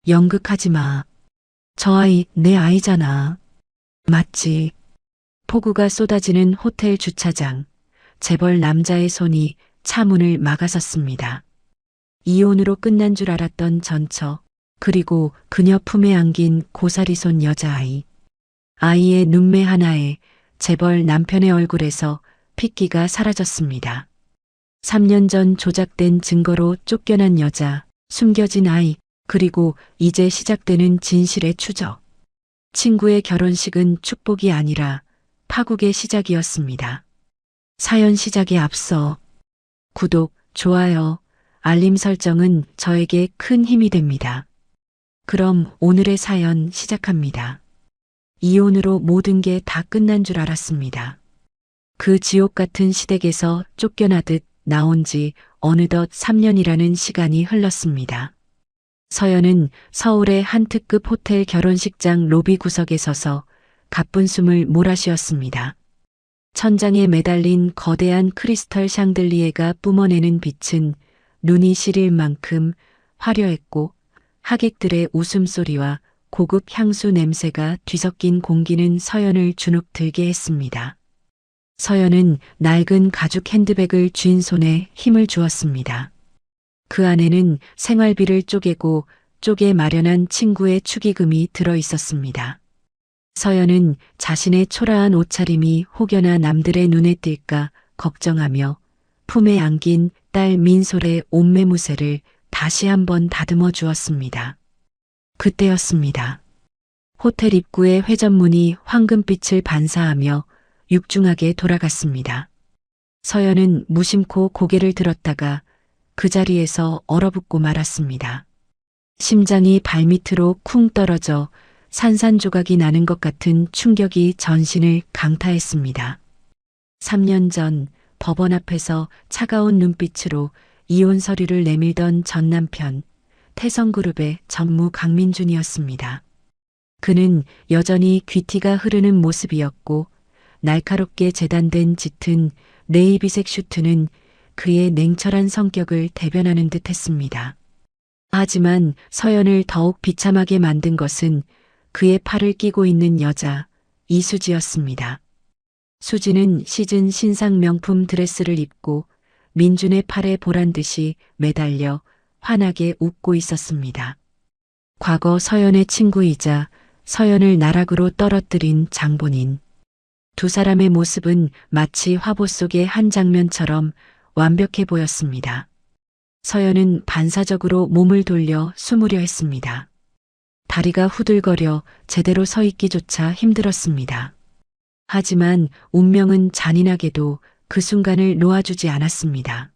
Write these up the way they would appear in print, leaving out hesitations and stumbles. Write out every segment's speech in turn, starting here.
연극하지 마. 저 아이 내 아이잖아. 맞지? 폭우가 쏟아지는 호텔 주차장. 재벌 남자의 손이 차 문을 막아섰습니다. 이혼으로 끝난 줄 알았던 전처. 그리고 그녀 품에 안긴 고사리 손 여자아이. 아이의 눈매 하나에 재벌 남편의 얼굴에서 핏기가 사라졌습니다. 3년 전 조작된 증거로 쫓겨난 여자, 숨겨진 아이, 그리고 이제 시작되는 진실의 추적. 친구의 결혼식은 축복이 아니라 파국의 시작이었습니다. 사연 시작에 앞서 구독, 좋아요, 알림 설정은 저에게 큰 힘이 됩니다. 그럼 오늘의 사연 시작합니다. 이혼으로 모든 게 다 끝난 줄 알았습니다. 그 지옥 같은 시댁에서 쫓겨나듯 나온 지 어느덧 3년이라는 시간이 흘렀습니다. 서연은 서울의 한 특급 호텔 결혼식장 로비 구석에 서서 가쁜 숨을 몰아쉬었습니다. 천장에 매달린 거대한 크리스털 샹들리에가 뿜어내는 빛은 눈이 시릴 만큼 화려했고 하객들의 웃음소리와 고급 향수 냄새가 뒤섞인 공기는 서연을 주눅 들게 했습니다. 서연은 낡은 가죽 핸드백을 쥔 손에 힘을 주었습니다. 그 안에는 생활비를 쪼개 마련한 친구의 축의금이 들어 있었습니다. 서연은 자신의 초라한 옷차림이 혹여나 남들의 눈에 띌까 걱정하며 품에 안긴 딸 민솔의 옷매무새를 다시 한번 다듬어 주었습니다. 그때였습니다. 호텔 입구의 회전문이 황금빛을 반사하며 육중하게 돌아갔습니다. 서연은 무심코 고개를 들었다가 그 자리에서 얼어붙고 말았습니다. 심장이 발밑으로 쿵 떨어져 산산조각이 나는 것 같은 충격이 전신을 강타했습니다. 3년 전 법원 앞에서 차가운 눈빛으로 이혼 서류를 내밀던 전 남편, 태성그룹의 전무 강민준이었습니다. 그는 여전히 귀티가 흐르는 모습이었고 날카롭게 재단된 짙은 네이비색 슈트는 그의 냉철한 성격을 대변하는 듯 했습니다. 하지만 서연을 더욱 비참하게 만든 것은 그의 팔을 끼고 있는 여자 이수지였습니다. 수지는 시즌 신상 명품 드레스를 입고 민준의 팔에 보란 듯이 매달려 환하게 웃고 있었습니다. 과거 서연의 친구이자 서연을 나락으로 떨어뜨린 장본인. 두 사람의 모습은 마치 화보 속의 한 장면처럼 완벽해 보였습니다. 서연은 반사적으로 몸을 돌려 숨으려 했습니다. 다리가 후들거려 제대로 서 있기조차 힘들었습니다. 하지만 운명은 잔인하게도 그 순간을 놓아주지 않았습니다.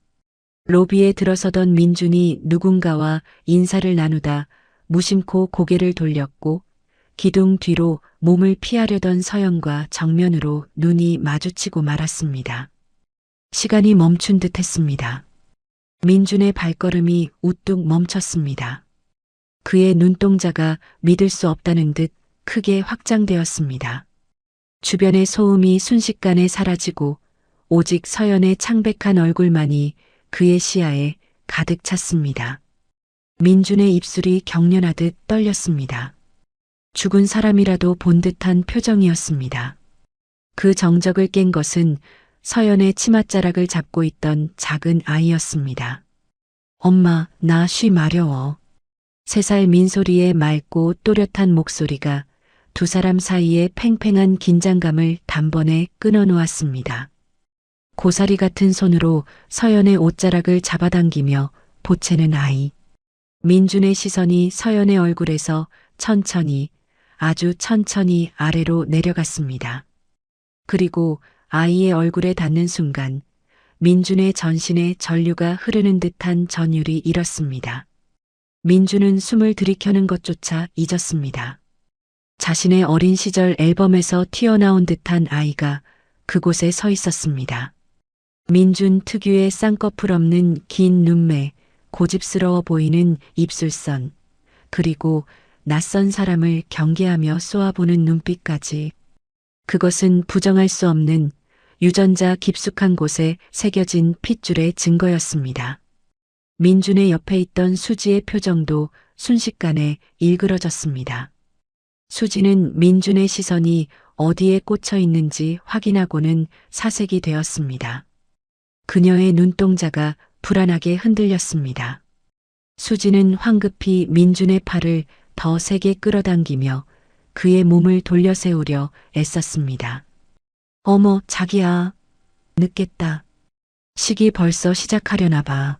로비에 들어서던 민준이 누군가와 인사를 나누다 무심코 고개를 돌렸고 기둥 뒤로 몸을 피하려던 서연과 정면으로 눈이 마주치고 말았습니다. 시간이 멈춘 듯 했습니다. 민준의 발걸음이 우뚝 멈췄습니다. 그의 눈동자가 믿을 수 없다는 듯 크게 확장되었습니다. 주변의 소음이 순식간에 사라지고 오직 서연의 창백한 얼굴만이 그의 시야에 가득 찼습니다. 민준의 입술이 경련하듯 떨렸습니다. 죽은 사람이라도 본 듯한 표정이었습니다. 그 정적을 깬 것은 서연의 치맛자락을 잡고 있던 작은 아이였습니다. 엄마, 나 쉬 마려워. 3살 민소리의 맑고 또렷한 목소리가 두 사람 사이의 팽팽한 긴장감을 단번에 끊어놓았습니다. 고사리 같은 손으로 서연의 옷자락을 잡아당기며 보채는 아이. 민준의 시선이 서연의 얼굴에서 천천히, 아주 천천히 아래로 내려갔습니다. 그리고 아이의 얼굴에 닿는 순간 민준의 전신에 전류가 흐르는 듯한 전율이 일었습니다. 민준은 숨을 들이켜는 것조차 잊었습니다. 자신의 어린 시절 앨범에서 튀어나온 듯한 아이가 그곳에 서 있었습니다. 민준 특유의 쌍꺼풀 없는 긴 눈매, 고집스러워 보이는 입술선, 그리고 낯선 사람을 경계하며 쏘아보는 눈빛까지. 그것은 부정할 수 없는 유전자 깊숙한 곳에 새겨진 핏줄의 증거였습니다. 민준의 옆에 있던 수지의 표정도 순식간에 일그러졌습니다. 수지는 민준의 시선이 어디에 꽂혀 있는지 확인하고는 사색이 되었습니다. 그녀의 눈동자가 불안하게 흔들렸습니다. 수지는 황급히 민준의 팔을 더 세게 끌어당기며 그의 몸을 돌려 세우려 애썼습니다. 어머, 자기야. 늦겠다. 식이 벌써 시작하려나 봐.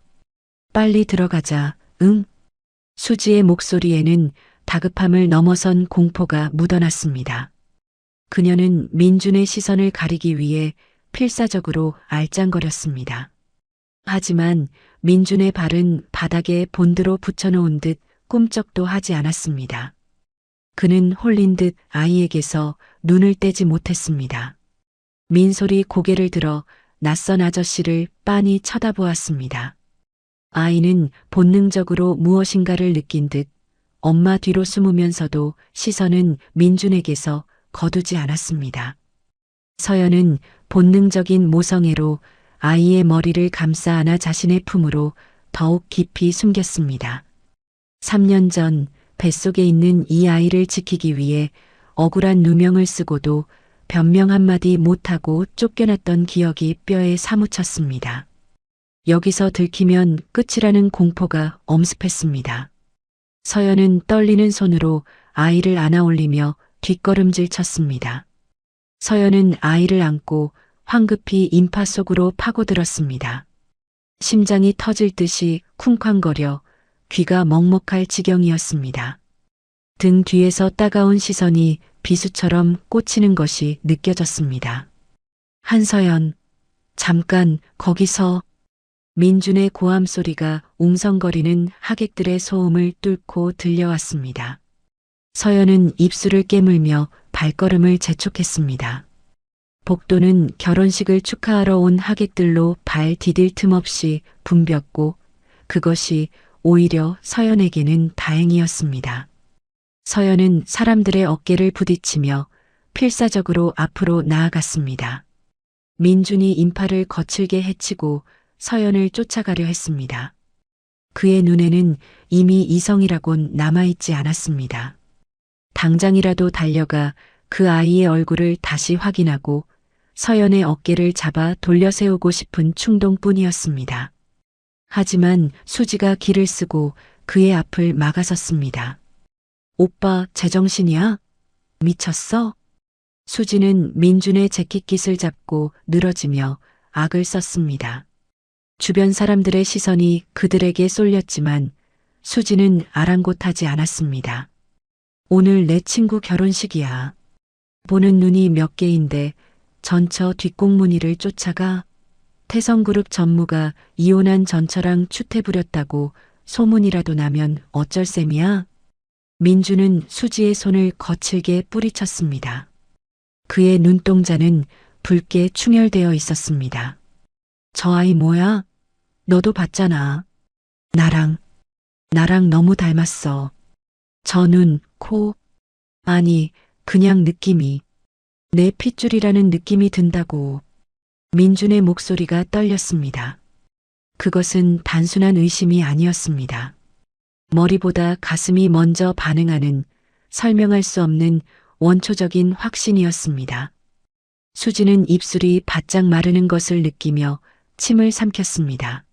빨리 들어가자, 응? 수지의 목소리에는 다급함을 넘어선 공포가 묻어났습니다. 그녀는 민준의 시선을 가리기 위해 필사적으로 알짱거렸습니다. 하지만 민준의 발은 바닥에 본드로 붙여놓은 듯 꿈쩍도 하지 않았습니다. 그는 홀린 듯 아이에게서 눈을 떼지 못했습니다. 민솔이 고개를 들어 낯선 아저씨를 빤히 쳐다보았습니다. 아이는 본능적으로 무엇인가를 느낀 듯 엄마 뒤로 숨으면서도 시선은 민준에게서 거두지 않았습니다. 서연은 본능적인 모성애로 아이의 머리를 감싸 안아 자신의 품으로 더욱 깊이 숨겼습니다. 3년 전 뱃속에 있는 이 아이를 지키기 위해 억울한 누명을 쓰고도 변명 한마디 못하고 쫓겨났던 기억이 뼈에 사무쳤습니다. 여기서 들키면 끝이라는 공포가 엄습했습니다. 서연은 떨리는 손으로 아이를 안아 올리며 뒷걸음질 쳤습니다. 서연은 아이를 안고 황급히 인파 속으로 파고들었습니다. 심장이 터질 듯이 쿵쾅거려 귀가 먹먹할 지경이었습니다. 등 뒤에서 따가운 시선이 비수처럼 꽂히는 것이 느껴졌습니다. 한서연, 잠깐 거기서. 민준의 고함 소리가 웅성거리는 하객들의 소음을 뚫고 들려왔습니다. 서연은 입술을 깨물며 발걸음을 재촉했습니다. 복도는 결혼식을 축하하러 온 하객들로 발 디딜 틈 없이 붐볐고 그것이 오히려 서연에게는 다행이었습니다. 서연은 사람들의 어깨를 부딪히며 필사적으로 앞으로 나아갔습니다. 민준이 인파를 거칠게 해치고 서연을 쫓아가려 했습니다. 그의 눈에는 이미 이성이라곤 남아있지 않았습니다. 당장이라도 달려가 그 아이의 얼굴을 다시 확인하고 서연의 어깨를 잡아 돌려 세우고 싶은 충동뿐이었습니다. 하지만 수지가 길을 쓰고 그의 앞을 막아섰습니다. 오빠 제정신이야? 미쳤어? 수지는 민준의 재킷깃을 잡고 늘어지며 악을 썼습니다. 주변 사람들의 시선이 그들에게 쏠렸지만 수지는 아랑곳하지 않았습니다. 오늘 내 친구 결혼식이야. 보는 눈이 몇 개인데 전처 뒷공무니를 쫓아가. 태성그룹 전무가 이혼한 전처랑 추태 부렸다고 소문이라도 나면 어쩔 셈이야? 민주는 수지의 손을 거칠게 뿌리쳤습니다. 그의 눈동자는 붉게 충혈되어 있었습니다. 저 아이 뭐야? 너도 봤잖아. 나랑 너무 닮았어. 저 눈, 코. 아니, 그냥 느낌이. 내 핏줄이라는 느낌이 든다고. 민준의 목소리가 떨렸습니다. 그것은 단순한 의심이 아니었습니다. 머리보다 가슴이 먼저 반응하는 설명할 수 없는 원초적인 확신이었습니다. 수지는 입술이 바짝 마르는 것을 느끼며 침을 삼켰습니다.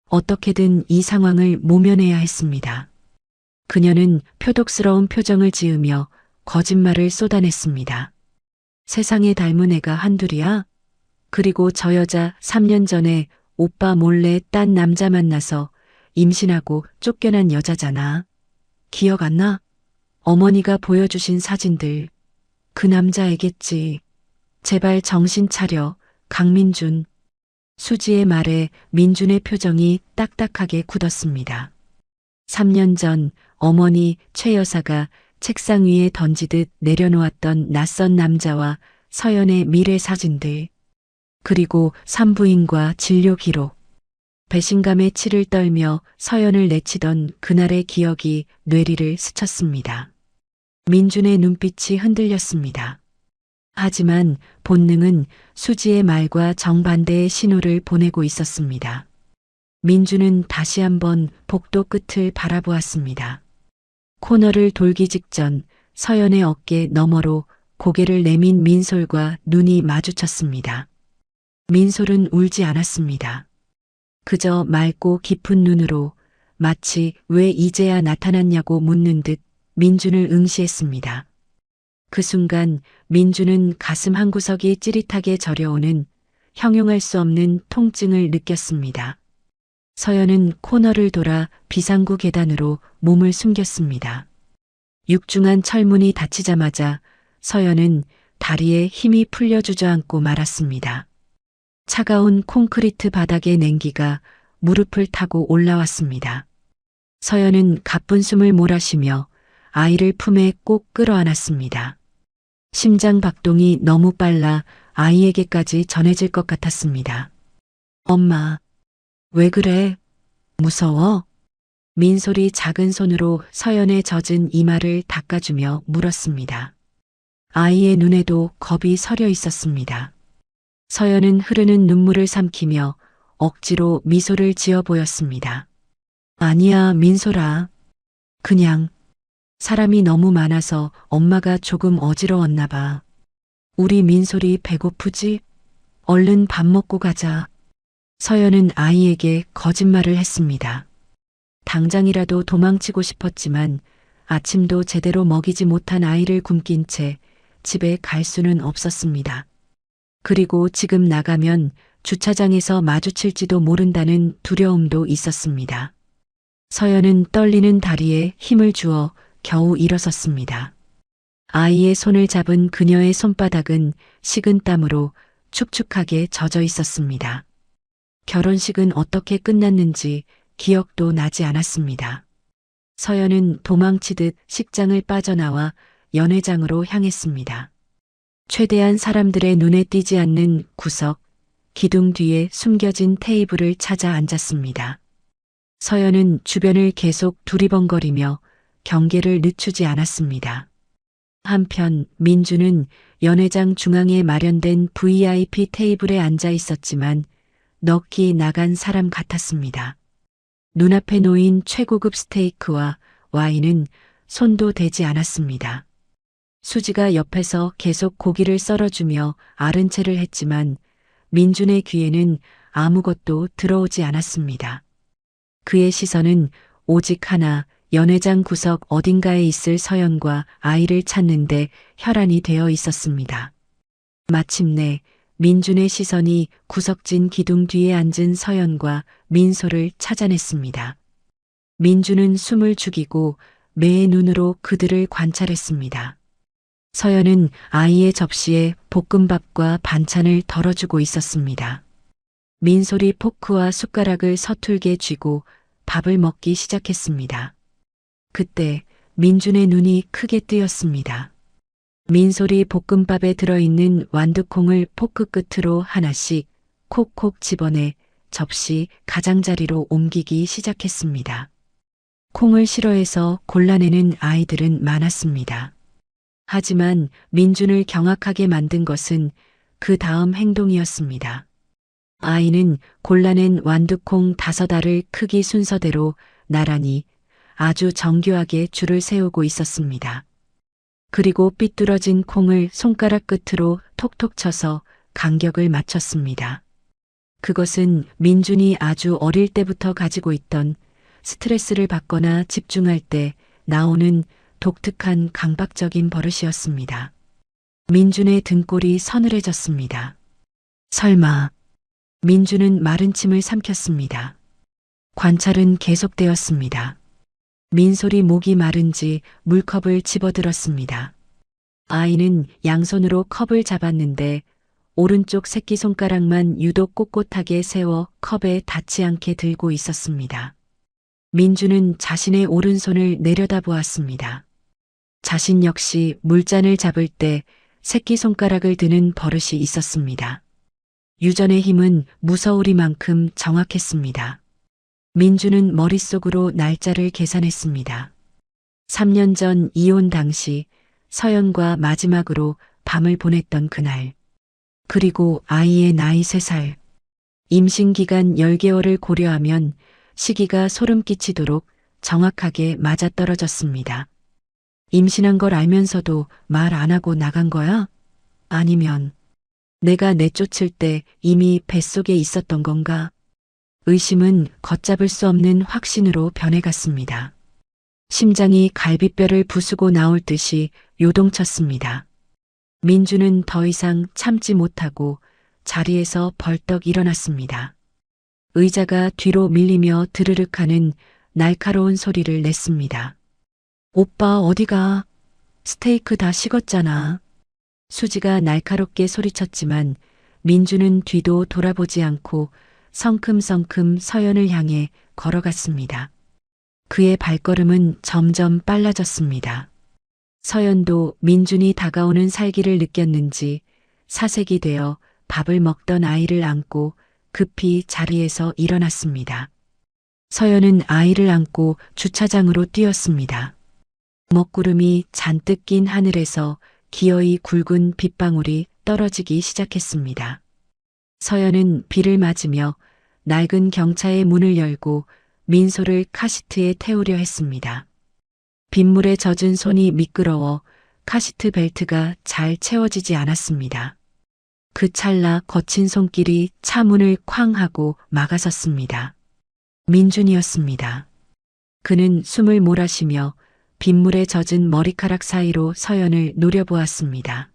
어떻게든 이 상황을 모면해야 했습니다. 그녀는 표독스러운 표정을 지으며 거짓말을 쏟아냈습니다. 세상에 닮은 애가 한둘이야? 그리고 저 여자 3년 전에 오빠 몰래 딴 남자 만나서 임신하고 쫓겨난 여자잖아. 기억 안 나? 어머니가 보여주신 사진들. 그 남자애겠지. 제발 정신 차려, 강민준. 수지의 말에 민준의 표정이 딱딱하게 굳었습니다. 3년 전 어머니 최 여사가 책상 위에 던지듯 내려놓았던 낯선 남자와 서연의 미래 사진들. 그리고 산부인과 진료 기록. 배신감에 치를 떨며 서연을 내치던 그날의 기억이 뇌리를 스쳤습니다. 민준의 눈빛이 흔들렸습니다. 하지만 본능은 수지의 말과 정반대의 신호를 보내고 있었습니다. 민준은 다시 한번 복도 끝을 바라보았습니다. 코너를 돌기 직전 서연의 어깨 너머로 고개를 내민 민솔과 눈이 마주쳤습니다. 민솔은 울지 않았습니다. 그저 맑고 깊은 눈으로 마치 왜 이제야 나타났냐고 묻는 듯 민준을 응시했습니다. 그 순간 민준은 가슴 한구석이 찌릿하게 저려오는 형용할 수 없는 통증을 느꼈습니다. 서연은 코너를 돌아 비상구 계단으로 몸을 숨겼습니다. 육중한 철문이 닫히자마자 서연은 다리에 힘이 풀려 주저앉고 말았습니다. 차가운 콘크리트 바닥의 냉기가 무릎을 타고 올라왔습니다. 서연은 가쁜 숨을 몰아쉬며 아이를 품에 꼭 끌어안았습니다. 심장 박동이 너무 빨라 아이에게까지 전해질 것 같았습니다. 엄마, 왜 그래? 무서워? 민솔이 작은 손으로 서연의 젖은 이마를 닦아주며 물었습니다. 아이의 눈에도 겁이 서려 있었습니다. 서연은 흐르는 눈물을 삼키며 억지로 미소를 지어 보였습니다. 아니야, 민솔아. 그냥 사람이 너무 많아서 엄마가 조금 어지러웠나 봐. 우리 민솔이 배고프지? 얼른 밥 먹고 가자. 서연은 아이에게 거짓말을 했습니다. 당장이라도 도망치고 싶었지만 아침도 제대로 먹이지 못한 아이를 굶긴 채 집에 갈 수는 없었습니다. 그리고 지금 나가면 주차장에서 마주칠지도 모른다는 두려움도 있었습니다. 서연은 떨리는 다리에 힘을 주어 겨우 일어섰습니다. 아이의 손을 잡은 그녀의 손바닥은 식은 땀으로 축축하게 젖어 있었습니다. 결혼식은 어떻게 끝났는지 기억도 나지 않았습니다. 서연은 도망치듯 식장을 빠져나와 연회장으로 향했습니다. 최대한 사람들의 눈에 띄지 않는 구석, 기둥 뒤에 숨겨진 테이블을 찾아 앉았습니다. 서연은 주변을 계속 두리번거리며 경계를 늦추지 않았습니다. 한편 민주는 연회장 중앙에 마련된 VIP 테이블에 앉아 있었지만 넋이 나간 사람 같았습니다. 눈앞에 놓인 최고급 스테이크와 와인은 손도 대지 않았습니다. 수지가 옆에서 계속 고기를 썰어주며 아른채를 했지만 민준의 귀에는 아무것도 들어오지 않았습니다. 그의 시선은 오직 하나, 연회장 구석 어딘가에 있을 서연과 아이를 찾는데 혈안이 되어 있었습니다. 마침내 민준의 시선이 구석진 기둥 뒤에 앉은 서연과 민솔을 찾아냈습니다. 민준은 숨을 죽이고 매의 눈으로 그들을 관찰했습니다. 서연은 아이의 접시에 볶음밥과 반찬을 덜어주고 있었습니다. 민솔이 포크와 숟가락을 서툴게 쥐고 밥을 먹기 시작했습니다. 그때 민준의 눈이 크게 뜨였습니다. 민솔이 볶음밥에 들어있는 완두콩을 포크 끝으로 하나씩 콕콕 집어내 접시 가장자리로 옮기기 시작했습니다. 콩을 싫어해서 골라내는 아이들은 많았습니다. 하지만 민준을 경악하게 만든 것은 그 다음 행동이었습니다. 아이는 골라낸 완두콩 5알을 크기 순서대로 나란히 아주 정교하게 줄을 세우고 있었습니다. 그리고 삐뚤어진 콩을 손가락 끝으로 톡톡 쳐서 간격을 맞췄습니다. 그것은 민준이 아주 어릴 때부터 가지고 있던 스트레스를 받거나 집중할 때 나오는 독특한 강박적인 버릇이었습니다. 민준의 등골이 서늘해졌습니다. 설마. 민준은 마른 침을 삼켰습니다. 관찰은 계속되었습니다. 민솔이 목이 마른지 물컵을 집어들었습니다. 아이는 양손으로 컵을 잡았는데 오른쪽 새끼손가락만 유독 꼿꼿하게 세워 컵에 닿지 않게 들고 있었습니다. 민주는 자신의 오른손을 내려다보았습니다. 자신 역시 물잔을 잡을 때 새끼손가락을 드는 버릇이 있었습니다. 유전의 힘은 무서우리만큼 정확했습니다. 민주는 머릿속으로 날짜를 계산했습니다. 3년 전 이혼 당시 서연과 마지막으로 밤을 보냈던 그날. 그리고 아이의 나이 3살. 임신 기간 10개월을 고려하면 시기가 소름 끼치도록 정확하게 맞아떨어졌습니다. 임신한 걸 알면서도 말 안 하고 나간 거야? 아니면 내가 내쫓을 때 이미 뱃속에 있었던 건가? 의심은 걷잡을 수 없는 확신으로 변해갔습니다. 심장이 갈비뼈를 부수고 나올 듯이 요동쳤습니다. 민주는 더 이상 참지 못하고 자리에서 벌떡 일어났습니다. 의자가 뒤로 밀리며 드르륵 하는 날카로운 소리를 냈습니다. 오빠 어디가? 스테이크 다 식었잖아. 수지가 날카롭게 소리쳤지만 민주는 뒤도 돌아보지 않고 성큼성큼 서연을 향해 걸어갔습니다. 그의 발걸음은 점점 빨라졌습니다. 서연도 민준이 다가오는 살기를 느꼈는지 사색이 되어 밥을 먹던 아이를 안고 급히 자리에서 일어났습니다. 서연은 아이를 안고 주차장으로 뛰었습니다. 먹구름이 잔뜩 낀 하늘에서 기어이 굵은 빗방울이 떨어지기 시작했습니다. 서연은 비를 맞으며 낡은 경차의 문을 열고 민소를 카시트에 태우려 했습니다. 빗물에 젖은 손이 미끄러워 카시트 벨트가 잘 채워지지 않았습니다. 그 찰나 거친 손길이 차 문을 쾅 하고 막아섰습니다. 민준이었습니다. 그는 숨을 몰아쉬며 빗물에 젖은 머리카락 사이로 서연을 노려보았습니다.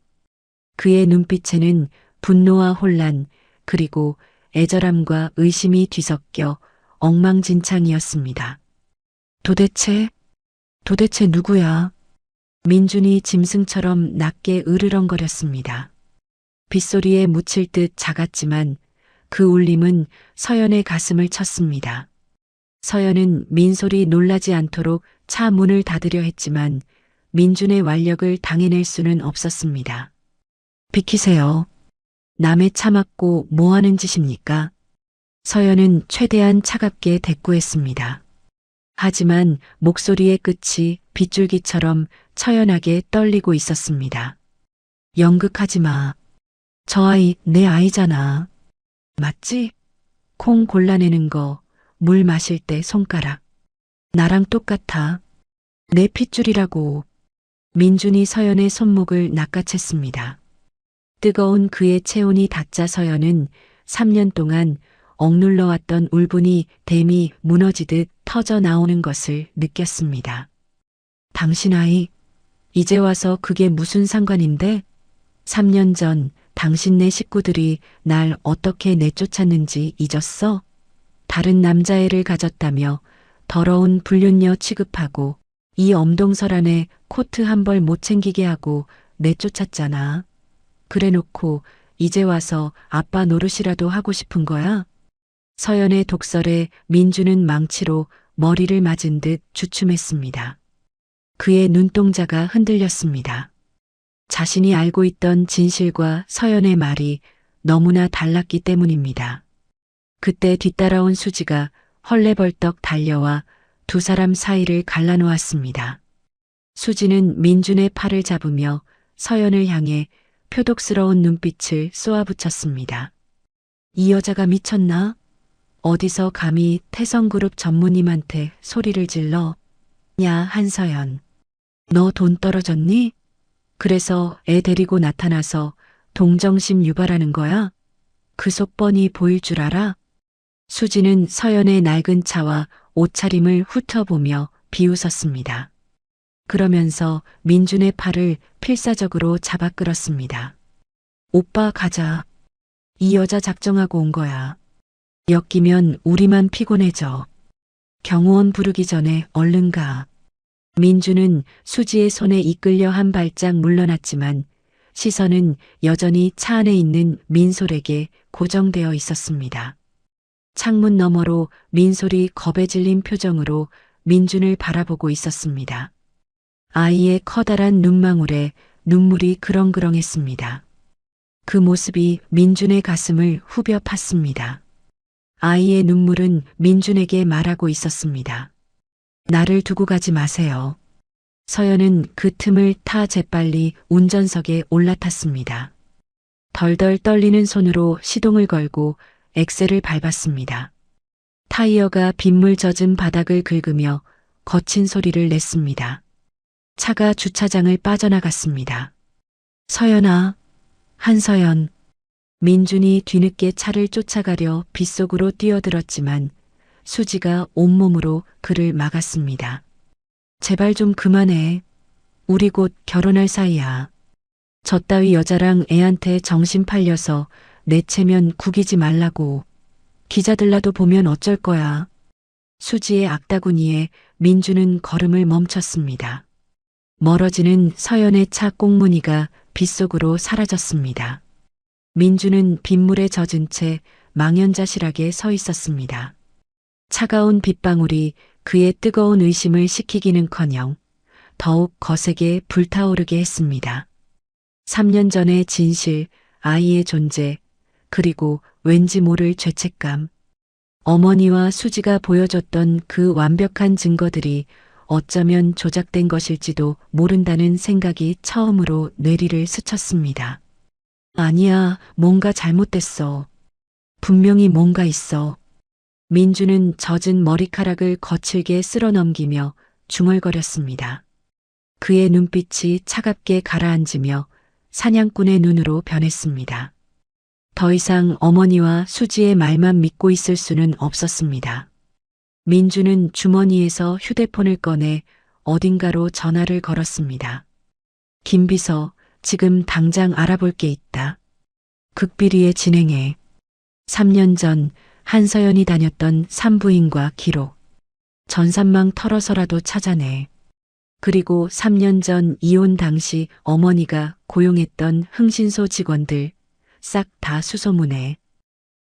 그의 눈빛에는 분노와 혼란 그리고 애절함과 의심이 뒤섞여 엉망진창이었습니다. 도대체 누구야? 민준이 짐승처럼 낮게 으르렁거렸습니다. 빗소리에 묻힐 듯 작았지만 그 울림은 서연의 가슴을 쳤습니다. 서연은 민솔이 놀라지 않도록 차 문을 닫으려 했지만 민준의 완력을 당해낼 수는 없었습니다. 비키세요. 남의 차 막고 뭐 하는 짓입니까? 서연은 최대한 차갑게 대꾸했습니다. 하지만 목소리의 끝이 빗줄기처럼 처연하게 떨리고 있었습니다. 연극하지 마. 저 아이 내 아이잖아. 맞지? 콩 골라내는 거, 물 마실 때 손가락. 나랑 똑같아. 내 핏줄이라고. 민준이 서연의 손목을 낚아챘습니다. 뜨거운 그의 체온이 닿자 서연은 3년 동안 억눌러왔던 울분이 댐이 무너지듯 터져 나오는 것을 느꼈습니다. 당신 아이, 이제 와서 그게 무슨 상관인데? 3년 전 당신네 식구들이 날 어떻게 내쫓았는지 잊었어? 다른 남자애를 가졌다며 더러운 불륜녀 취급하고 이 엄동설 안에 코트 한 벌 못 챙기게 하고 내쫓았잖아. 그래놓고 이제 와서 아빠 노릇이라도 하고 싶은 거야? 서연의 독설에 민주는 망치로 머리를 맞은 듯 주춤했습니다. 그의 눈동자가 흔들렸습니다. 자신이 알고 있던 진실과 서연의 말이 너무나 달랐기 때문입니다. 그때 뒤따라온 수지가 헐레벌떡 달려와 두 사람 사이를 갈라놓았습니다. 수지는 민준의 팔을 잡으며 서연을 향해 표독스러운 눈빛을 쏘아붙였습니다. 이 여자가 미쳤나? 어디서 감히 태성그룹 전무님한테 소리를 질러? 야, 한서연. 너 돈 떨어졌니? 그래서 애 데리고 나타나서 동정심 유발하는 거야? 그 속 뻔히 보일 줄 알아? 수지는 서연의 낡은 차와 옷차림을 훑어보며 비웃었습니다. 그러면서 민준의 팔을 필사적으로 잡아 끌었습니다. 오빠 가자. 이 여자 작정하고 온 거야. 엮이면 우리만 피곤해져. 경호원 부르기 전에 얼른 가. 민주는 수지의 손에 이끌려 한 발짝 물러났지만 시선은 여전히 차 안에 있는 민솔에게 고정되어 있었습니다. 창문 너머로 민솔이 겁에 질린 표정으로 민준을 바라보고 있었습니다. 아이의 커다란 눈망울에 눈물이 그렁그렁했습니다. 그 모습이 민준의 가슴을 후벼 팠습니다. 아이의 눈물은 민준에게 말하고 있었습니다. 나를 두고 가지 마세요. 서연은 그 틈을 타 재빨리 운전석에 올라탔습니다. 덜덜 떨리는 손으로 시동을 걸고 엑셀을 밟았습니다. 타이어가 빗물 젖은 바닥을 긁으며 거친 소리를 냈습니다. 차가 주차장을 빠져나갔습니다. 서연아, 한서연. 민준이 뒤늦게 차를 쫓아가려 빗속으로 뛰어들었지만 수지가 온몸으로 그를 막았습니다. 제발 좀 그만해. 우리 곧 결혼할 사이야. 저 따위 여자랑 애한테 정신 팔려서 내 체면 구기지 말라고. 기자들라도 보면 어쩔 거야. 수지의 악다구니에 민주는 걸음을 멈췄습니다. 멀어지는 서연의 차 꽁무니가 빗속으로 사라졌습니다. 민주는 빗물에 젖은 채 망연자실하게 서 있었습니다. 차가운 빗방울이 그의 뜨거운 의심을 식히기는커녕 더욱 거세게 불타오르게 했습니다. 3년 전의 진실, 아이의 존재, 그리고 왠지 모를 죄책감. 어머니와 수지가 보여줬던 그 완벽한 증거들이 어쩌면 조작된 것일지도 모른다는 생각이 처음으로 뇌리를 스쳤습니다. 아니야, 뭔가 잘못됐어. 분명히 뭔가 있어. 민주는 젖은 머리카락을 거칠게 쓸어넘기며 중얼거렸습니다. 그의 눈빛이 차갑게 가라앉으며 사냥꾼의 눈으로 변했습니다. 더 이상 어머니와 수지의 말만 믿고 있을 수는 없었습니다. 민주는 주머니에서 휴대폰을 꺼내 어딘가로 전화를 걸었습니다. 김비서, 지금 당장 알아볼 게 있다. 극비리에 진행해. 3년 전 한서연이 다녔던 산부인과 기록. 전산망 털어서라도 찾아내. 그리고 3년 전 이혼 당시 어머니가 고용했던 흥신소 직원들 싹 다 수소문해.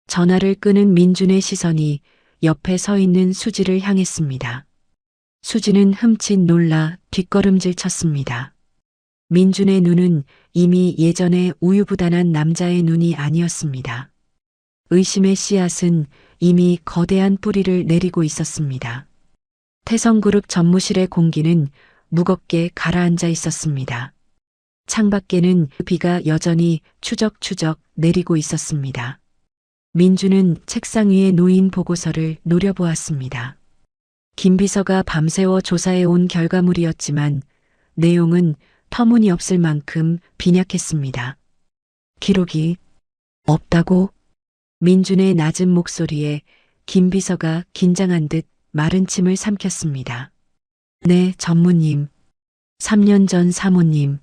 전화를 끄는 민준의 시선이 옆에 서 있는 수지를 향했습니다. 수지는 흠칫 놀라 뒷걸음질 쳤습니다. 민준의 눈은 이미 예전의 우유부단한 남자의 눈이 아니었습니다. 의심의 씨앗은 이미 거대한 뿌리를 내리고 있었습니다. 태성그룹 전무실의 공기는 무겁게 가라앉아 있었습니다. 창밖에는 비가 여전히 추적추적 내리고 있었습니다. 민주는 책상 위에 놓인 보고서를 노려보았습니다. 김 비서가 밤새워 조사해 온 결과물이었지만 내용은 터무니없을 만큼 빈약했습니다. 기록이 없다고? 민준의 낮은 목소리에 김 비서가 긴장한 듯 마른 침을 삼켰습니다. 네, 전무님. 3년 전 사모님.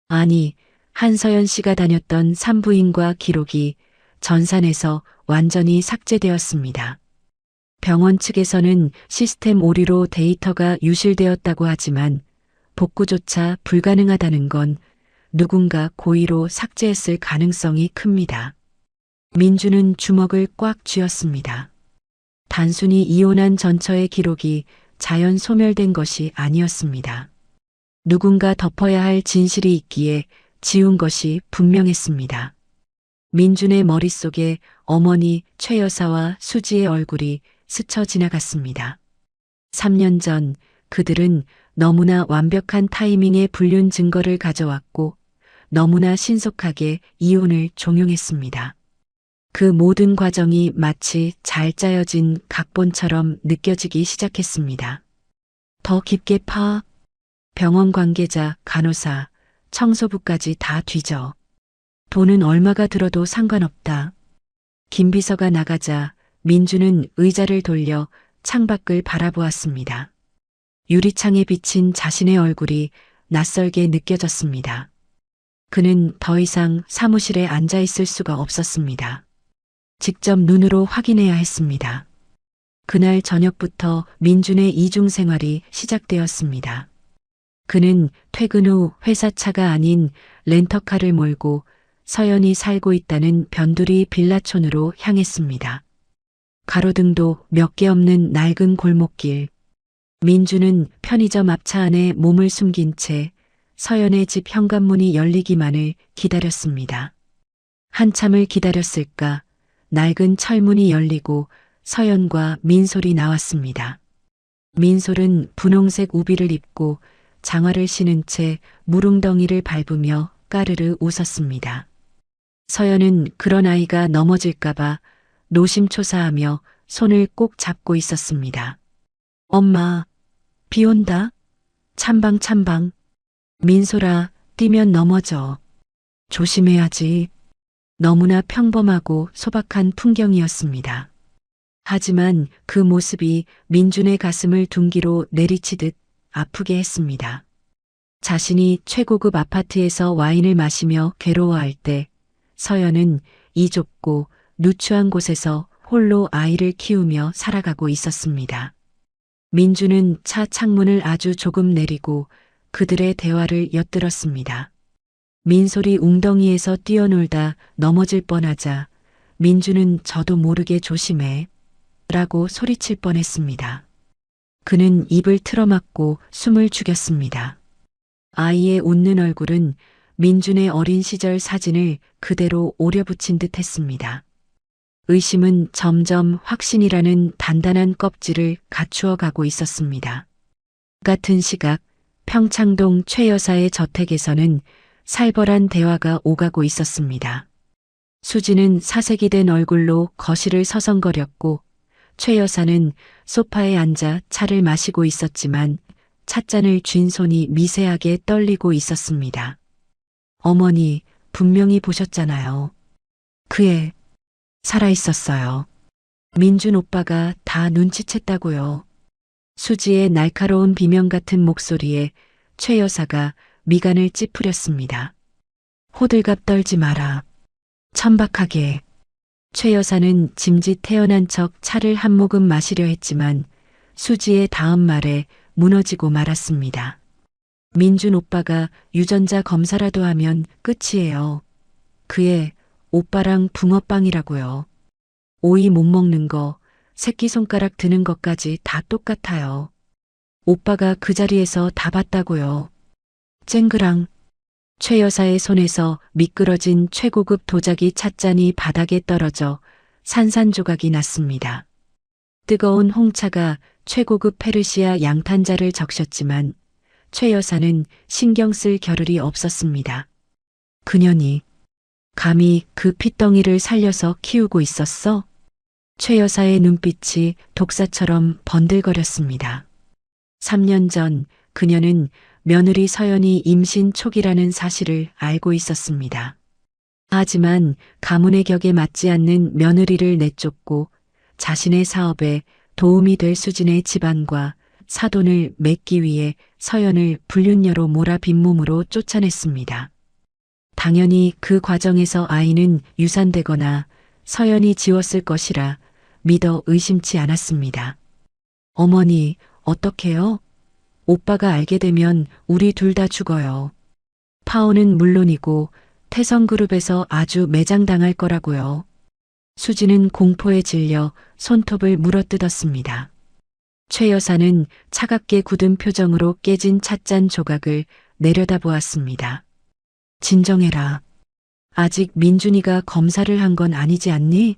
아니, 한서연 씨가 다녔던 산부인과 기록이 전산에서 완전히 삭제되었습니다. 병원 측에서는 시스템 오류로 데이터가 유실되었다고 하지만 복구조차 불가능하다는 건 누군가 고의로 삭제했을 가능성이 큽니다. 민주는 주먹을 꽉 쥐었습니다. 단순히 이혼한 전처의 기록이 자연 소멸된 것이 아니었습니다. 누군가 덮어야 할 진실이 있기에 지운 것이 분명했습니다. 민준의 머릿속에 어머니 최 여사와 수지의 얼굴이 스쳐 지나갔습니다. 3년 전 그들은 너무나 완벽한 타이밍에 불륜 증거를 가져왔고 너무나 신속하게 이혼을 종용했습니다. 그 모든 과정이 마치 잘 짜여진 각본처럼 느껴지기 시작했습니다. 더 깊게 파. 병원 관계자, 간호사, 청소부까지 다 뒤져. 돈은 얼마가 들어도 상관없다. 김 비서가 나가자 민주는 의자를 돌려 창밖을 바라보았습니다. 유리창에 비친 자신의 얼굴이 낯설게 느껴졌습니다. 그는 더 이상 사무실에 앉아 있을 수가 없었습니다. 직접 눈으로 확인해야 했습니다. 그날 저녁부터 민준의 이중 생활이 시작되었습니다. 그는 퇴근 후 회사 차가 아닌 렌터카를 몰고 서연이 살고 있다는 변두리 빌라촌으로 향했습니다. 가로등도 몇 개 없는 낡은 골목길. 민주는 편의점 앞차 안에 몸을 숨긴 채 서연의 집 현관문이 열리기만을 기다렸습니다. 한참을 기다렸을까 낡은 철문이 열리고 서연과 민솔이 나왔습니다. 민솔은 분홍색 우비를 입고 장화를 신은 채 무릉덩이를 밟으며 까르르 웃었습니다. 서연은 그런 아이가 넘어질까봐 노심초사하며 손을 꼭 잡고 있었습니다. 엄마, 비 온다. 찬방. 민소라, 뛰면 넘어져. 조심해야지. 너무나 평범하고 소박한 풍경이었습니다. 하지만 그 모습이 민준의 가슴을 둔기로 내리치듯 아프게 했습니다. 자신이 최고급 아파트에서 와인을 마시며 괴로워할 때 서연은 이 좁고 누추한 곳에서 홀로 아이를 키우며 살아가고 있었습니다. 민주는 차 창문을 아주 조금 내리고 그들의 대화를 엿들었습니다. 민솔이 웅덩이에서 뛰어놀다 넘어질 뻔하자 민주는 저도 모르게 조심해 라고 소리칠 뻔했습니다. 그는 입을 틀어막고 숨을 죽였습니다. 아이의 웃는 얼굴은 민준의 어린 시절 사진을 그대로 오려붙인 듯 했습니다. 의심은 점점 확신이라는 단단한 껍질을 갖추어 가고 있었습니다. 같은 시각 평창동 최 여사의 저택에서는 살벌한 대화가 오가고 있었습니다. 수지는 사색이 된 얼굴로 거실을 서성거렸고 최 여사는 소파에 앉아 차를 마시고 있었지만 찻잔을 쥔 손이 미세하게 떨리고 있었습니다. 어머니, 분명히 보셨잖아요. 그 애 살아있었어요. 민준 오빠가 다 눈치챘다고요. 수지의 날카로운 비명 같은 목소리에 최 여사가 미간을 찌푸렸습니다. 호들갑 떨지 마라. 천박하게. 최 여사는 짐짓 태어난 척 차를 한 모금 마시려 했지만 수지의 다음 말에 무너지고 말았습니다. 민준 오빠가 유전자 검사라도 하면 끝이에요. 그애 오빠랑 붕어빵이라고요. 오이 못 먹는 거, 새끼손가락 드는 것까지 다 똑같아요. 오빠가 그 자리에서 다 봤다고요. 쨍그랑. 최 여사의 손에서 미끄러진 최고급 도자기 찻잔이 바닥에 떨어져 산산조각이 났습니다. 뜨거운 홍차가 최고급 페르시아 양탄자를 적셨지만 최 여사는 신경 쓸 겨를이 없었습니다. 그년이 감히 그 핏덩이를 살려서 키우고 있었어? 최 여사의 눈빛이 독사처럼 번들거렸습니다. 3년 전 그녀는 며느리 서연이 임신 초기라는 사실을 알고 있었습니다. 하지만 가문의 격에 맞지 않는 며느리를 내쫓고 자신의 사업에 도움이 될 수준의 집안과 사돈을 맺기 위해 서연을 불륜녀로 몰아 빈몸으로 쫓아냈습니다. 당연히 그 과정에서 아이는 유산되거나 서연이 지웠을 것이라 믿어 의심치 않았습니다. 어머니, 어떡해요? 오빠가 알게 되면 우리 둘 다 죽어요. 파오는 물론이고 태성그룹에서 아주 매장당할 거라고요. 수지는 공포에 질려 손톱을 물어뜯었습니다. 최 여사는 차갑게 굳은 표정으로 깨진 찻잔 조각을 내려다보았습니다. 진정해라. 아직 민준이가 검사를 한 건 아니지 않니?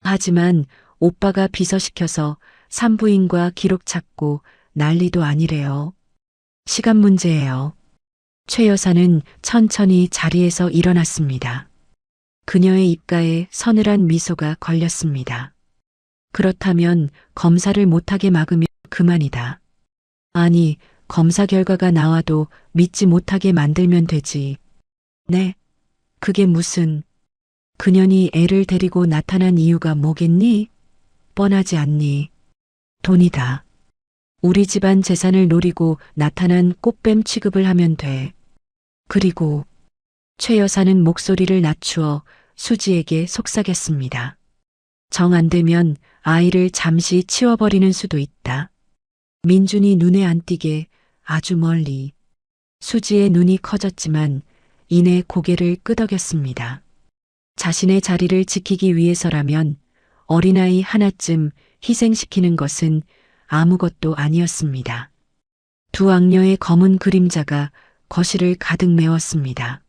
하지만 오빠가 비서시켜서 산부인과 기록 찾고 난리도 아니래요. 시간 문제예요. 최 여사는 천천히 자리에서 일어났습니다. 그녀의 입가에 서늘한 미소가 걸렸습니다. 그렇다면 검사를 못하게 막으면 그만이다. 아니, 검사 결과가 나와도 믿지 못하게 만들면 되지. 네, 그게 무슨... 그년이 애를 데리고 나타난 이유가 뭐겠니? 뻔하지 않니? 돈이다. 우리 집안 재산을 노리고 나타난 꽃뱀 취급을 하면 돼. 그리고 최 여사는 목소리를 낮추어 수지에게 속삭였습니다. 정 안 되면 아이를 잠시 치워버리는 수도 있다. 민준이 눈에 안 띄게 아주 멀리. 수지의 눈이 커졌지만 이내 고개를 끄덕였습니다. 자신의 자리를 지키기 위해서라면 어린아이 하나쯤 희생시키는 것은 아무것도 아니었습니다. 두 악녀의 검은 그림자가 거실을 가득 메웠습니다.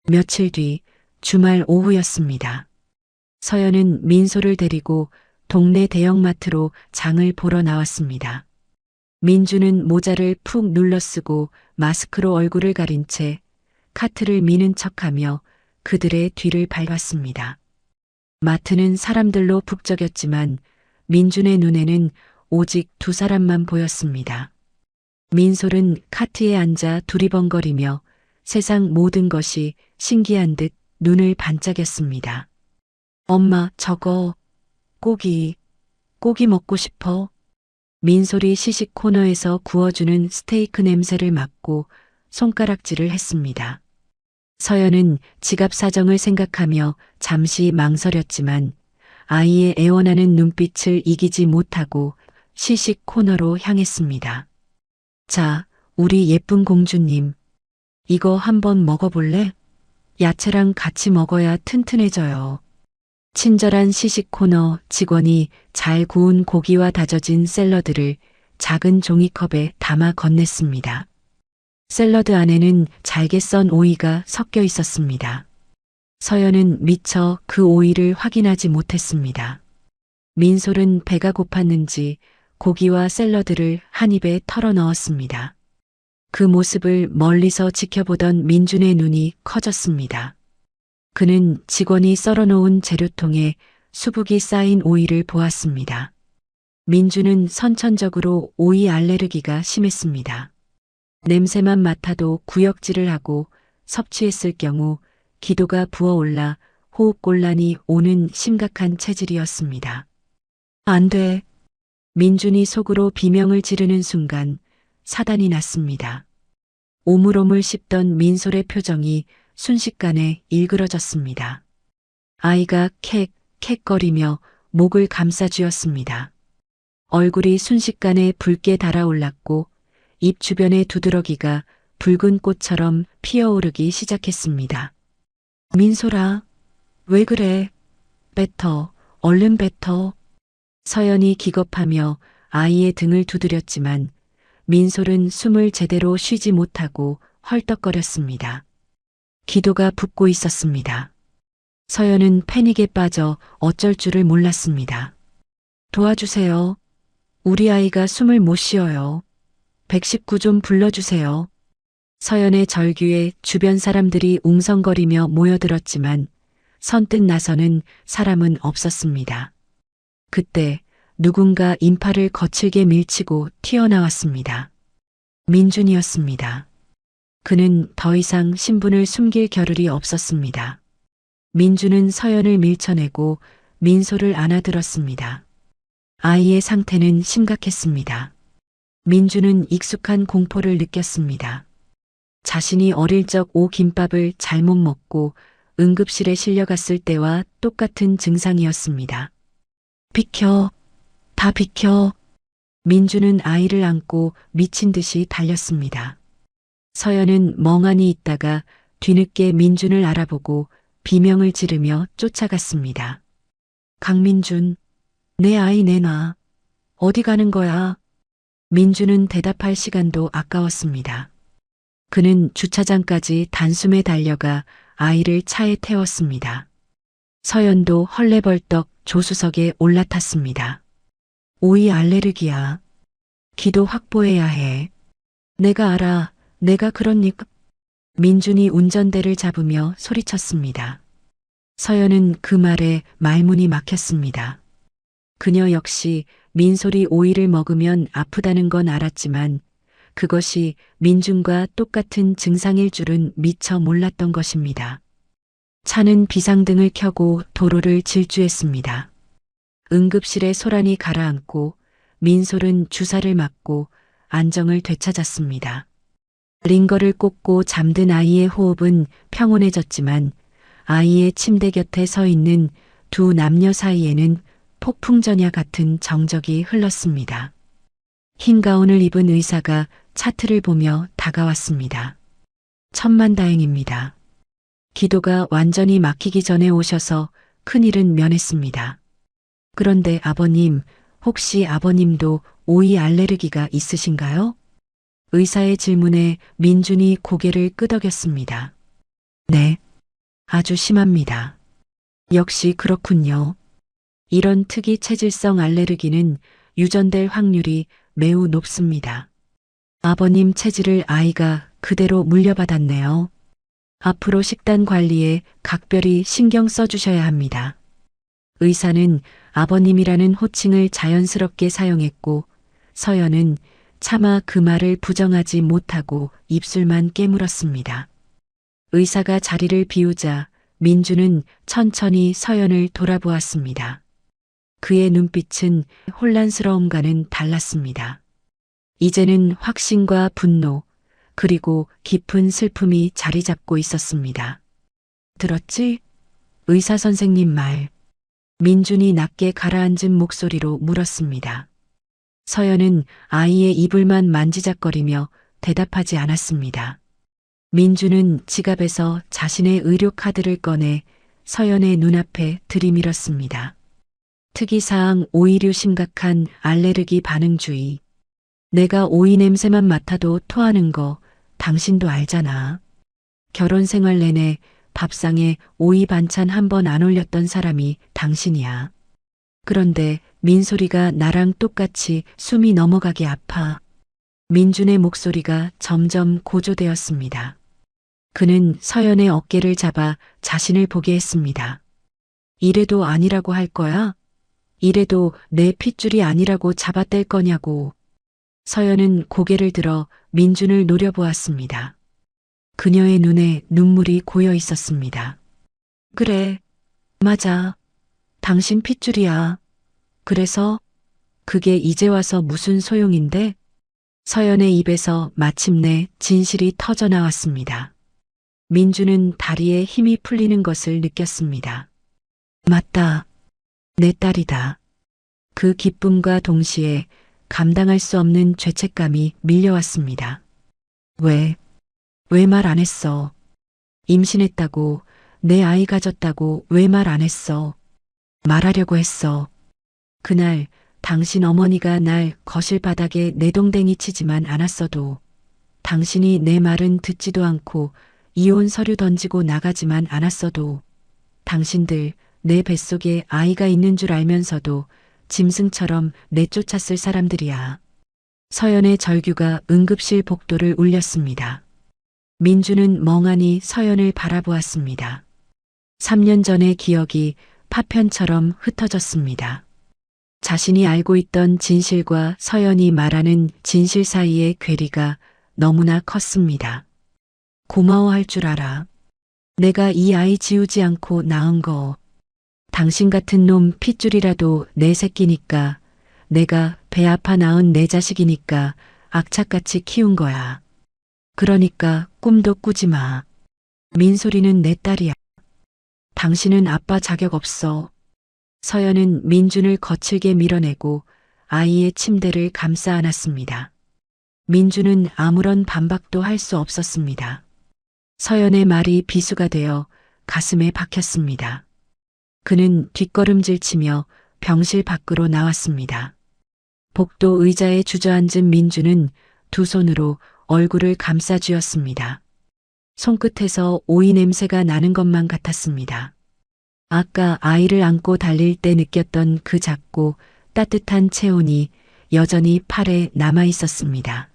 며칠 뒤 주말 오후였습니다. 서연은 민소를 데리고 동네 대형마트로 장을 보러 나왔습니다. 민주는 모자를 푹 눌러쓰고 마스크로 얼굴을 가린 채 카트를 미는 척하며 그들의 뒤를 밟았습니다. 마트는 사람들로 북적였지만 민준의 눈에는 오직 두 사람만 보였습니다. 민솔은 카트에 앉아 두리번거리며 세상 모든 것이 신기한 듯 눈을 반짝였습니다. 엄마, 저거, 고기 먹고 싶어. 민솔이 시식 코너에서 구워주는 스테이크 냄새를 맡고 손가락질을 했습니다. 서연은 지갑 사정을 생각하며 잠시 망설였지만 아이의 애원하는 눈빛을 이기지 못하고 시식 코너로 향했습니다. 자, 우리 예쁜 공주님, 이거 한번 먹어볼래? 야채랑 같이 먹어야 튼튼해져요. 친절한 시식 코너 직원이 잘 구운 고기와 다져진 샐러드를 작은 종이컵에 담아 건넸습니다. 샐러드 안에는 잘게 썬 오이가 섞여 있었습니다. 서연은 미처 그 오이를 확인하지 못했습니다. 민솔은 배가 고팠는지 고기와 샐러드를 한 입에 털어 넣었습니다. 그 모습을 멀리서 지켜보던 민준의 눈이 커졌습니다. 그는 직원이 썰어놓은 재료통에 수북이 쌓인 오이를 보았습니다. 민준은 선천적으로 오이 알레르기가 심했습니다. 냄새만 맡아도 구역질을 하고 섭취했을 경우 기도가 부어올라 호흡곤란이 오는 심각한 체질이었습니다. 안 돼. 민준이 속으로 비명을 지르는 순간 사단이 났습니다. 오물오물 씹던 민솔의 표정이 순식간에 일그러졌습니다. 아이가 캑캑거리며 목을 감싸쥐었습니다. 얼굴이 순식간에 붉게 달아올랐고 입 주변의 두드러기가 붉은 꽃처럼 피어오르기 시작했습니다. 민솔아, 왜 그래? 뱉어, 얼른 뱉어. 서연이 기겁하며 아이의 등을 두드렸지만 민솔은 숨을 제대로 쉬지 못하고 헐떡거렸습니다. 기도가 붓고 있었습니다. 서연은 패닉에 빠져 어쩔 줄을 몰랐습니다. 도와주세요. 우리 아이가 숨을 못 쉬어요. 119 좀 불러주세요. 서연의 절규에 주변 사람들이 웅성거리며 모여들었지만 선뜻 나서는 사람은 없었습니다. 그때 누군가 인파를 거칠게 밀치고 튀어나왔습니다. 민준이었습니다. 그는 더 이상 신분을 숨길 겨를이 없었습니다. 민준은 서연을 밀쳐내고 민솔을 안아들었습니다. 아이의 상태는 심각했습니다. 민준은 익숙한 공포를 느꼈습니다. 자신이 어릴 적 오김밥을 잘못 먹고 응급실에 실려갔을 때와 똑같은 증상이었습니다. 비켜, 다 비켜. 민준은 아이를 안고 미친 듯이 달렸습니다. 서연은 멍하니 있다가 뒤늦게 민준을 알아보고 비명을 지르며 쫓아갔습니다. 강민준, 내 아이 내놔. 어디 가는 거야? 민준은 대답할 시간도 아까웠습니다. 그는 주차장까지 단숨에 달려가 아이를 차에 태웠습니다. 서연도 헐레벌떡 조수석에 올라탔습니다. 오이 알레르기야. 기도 확보해야 해. 내가 알아. 내가 그러니까. 민준이 운전대를 잡으며 소리쳤습니다. 서연은 그 말에 말문이 막혔습니다. 그녀 역시 민솔이 오이를 먹으면 아프다는 건 알았지만 그것이 민준과 똑같은 증상일 줄은 미처 몰랐던 것입니다. 차는 비상등을 켜고 도로를 질주했습니다. 응급실에 소란이 가라앉고 민솔은 주사를 맞고 안정을 되찾았습니다. 링거를 꽂고 잠든 아이의 호흡은 평온해졌지만 아이의 침대 곁에 서 있는 두 남녀 사이에는 폭풍전야 같은 정적이 흘렀습니다. 흰 가운을 입은 의사가 차트를 보며 다가왔습니다. 천만다행입니다. 기도가 완전히 막히기 전에 오셔서 큰일은 면했습니다. 그런데 아버님, 혹시 아버님도 오이 알레르기가 있으신가요? 의사의 질문에 민준이 고개를 끄덕였습니다. 네, 아주 심합니다. 역시 그렇군요. 이런 특이 체질성 알레르기는 유전될 확률이 매우 높습니다. 아버님 체질을 아이가 그대로 물려받았네요. 앞으로 식단 관리에 각별히 신경 써주셔야 합니다. 의사는 아버님이라는 호칭을 자연스럽게 사용했고 서연은 차마 그 말을 부정하지 못하고 입술만 깨물었습니다. 의사가 자리를 비우자 민주는 천천히 서연을 돌아보았습니다. 그의 눈빛은 혼란스러움과는 달랐습니다. 이제는 확신과 분노, 그리고 깊은 슬픔이 자리 잡고 있었습니다. 들었지? 의사 선생님 말. 민준이 낮게 가라앉은 목소리로 물었습니다. 서연은 아이의 이불만 만지작거리며 대답하지 않았습니다. 민준은 지갑에서 자신의 의료 카드를 꺼내 서연의 눈앞에 들이밀었습니다. 특이사항 오이류 심각한 알레르기 반응 주의. 내가 오이 냄새만 맡아도 토하는 거 당신도 알잖아. 결혼 생활 내내 밥상에 오이 반찬 한 번 안 올렸던 사람이 당신이야. 그런데 민소리가 나랑 똑같이 숨이 넘어가게 아파. 민준의 목소리가 점점 고조되었습니다. 그는 서연의 어깨를 잡아 자신을 보게 했습니다. 이래도 아니라고 할 거야? 이래도 내 핏줄이 아니라고 잡아뗄 거냐고. 서연은 고개를 들어 민준을 노려보았습니다. 그녀의 눈에 눈물이 고여 있었습니다. 그래, 맞아. 당신 핏줄이야. 그래서 그게 이제 와서 무슨 소용인데? 서연의 입에서 마침내 진실이 터져 나왔습니다. 민주는 다리에 힘이 풀리는 것을 느꼈습니다. 맞다. 내 딸이다. 그 기쁨과 동시에 감당할 수 없는 죄책감이 밀려왔습니다. 왜 말 안 했어? 임신했다고, 내 아이 가졌다고 왜 말 안 했어? 말하려고 했어. 그날 당신 어머니가 날 거실 바닥에 내동댕이 치지만 않았어도, 당신이 내 말은 듣지도 않고 이혼 서류 던지고 나가지만 않았어도, 당신들 내 뱃속에 아이가 있는 줄 알면서도 짐승처럼 내쫓았을 사람들이야. 서연의 절규가 응급실 복도를 울렸습니다. 민주는 멍하니 서연을 바라보았습니다. 3년 전의 기억이 파편처럼 흩어졌습니다. 자신이 알고 있던 진실과 서연이 말하는 진실 사이의 괴리가 너무나 컸습니다. 고마워할 줄 알아. 내가 이 아이 지우지 않고 낳은 거. 당신 같은 놈 핏줄이라도 내 새끼니까, 내가 배 아파 낳은 내 자식이니까 악착같이 키운 거야. 그러니까 꿈도 꾸지 마. 민소리는 내 딸이야. 당신은 아빠 자격 없어. 서연은 민준을 거칠게 밀어내고 아이의 침대를 감싸 안았습니다. 민준은 아무런 반박도 할 수 없었습니다. 서연의 말이 비수가 되어 가슴에 박혔습니다. 그는 뒷걸음질 치며 병실 밖으로 나왔습니다. 복도 의자에 주저앉은 민준은 두 손으로 얼굴을 감싸 쥐었습니다. 손끝에서 오이 냄새가 나는 것만 같았습니다. 아까 아이를 안고 달릴 때 느꼈던 그 작고 따뜻한 체온이 여전히 팔에 남아 있었습니다.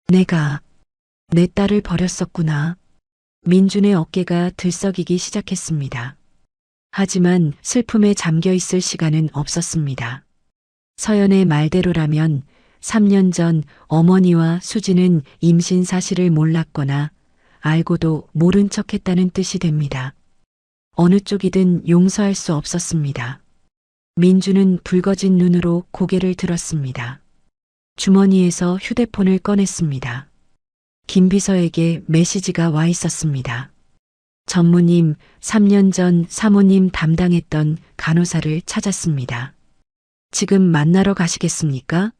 내가 내 딸을 버렸었구나. 민준의 어깨가 들썩이기 시작했습니다. 하지만 슬픔에 잠겨 있을 시간은 없었습니다. 서연의 말대로라면 3년 전 어머니와 수지는 임신 사실을 몰랐거나 알고도 모른 척했다는 뜻이 됩니다. 어느 쪽이든 용서할 수 없었습니다. 민주는 붉어진 눈으로 고개를 들었습니다. 주머니에서 휴대폰을 꺼냈습니다. 김 비서에게 메시지가 와 있었습니다. 전무님, 3년 전 사모님 담당했던 간호사를 찾았습니다. 지금 만나러 가시겠습니까?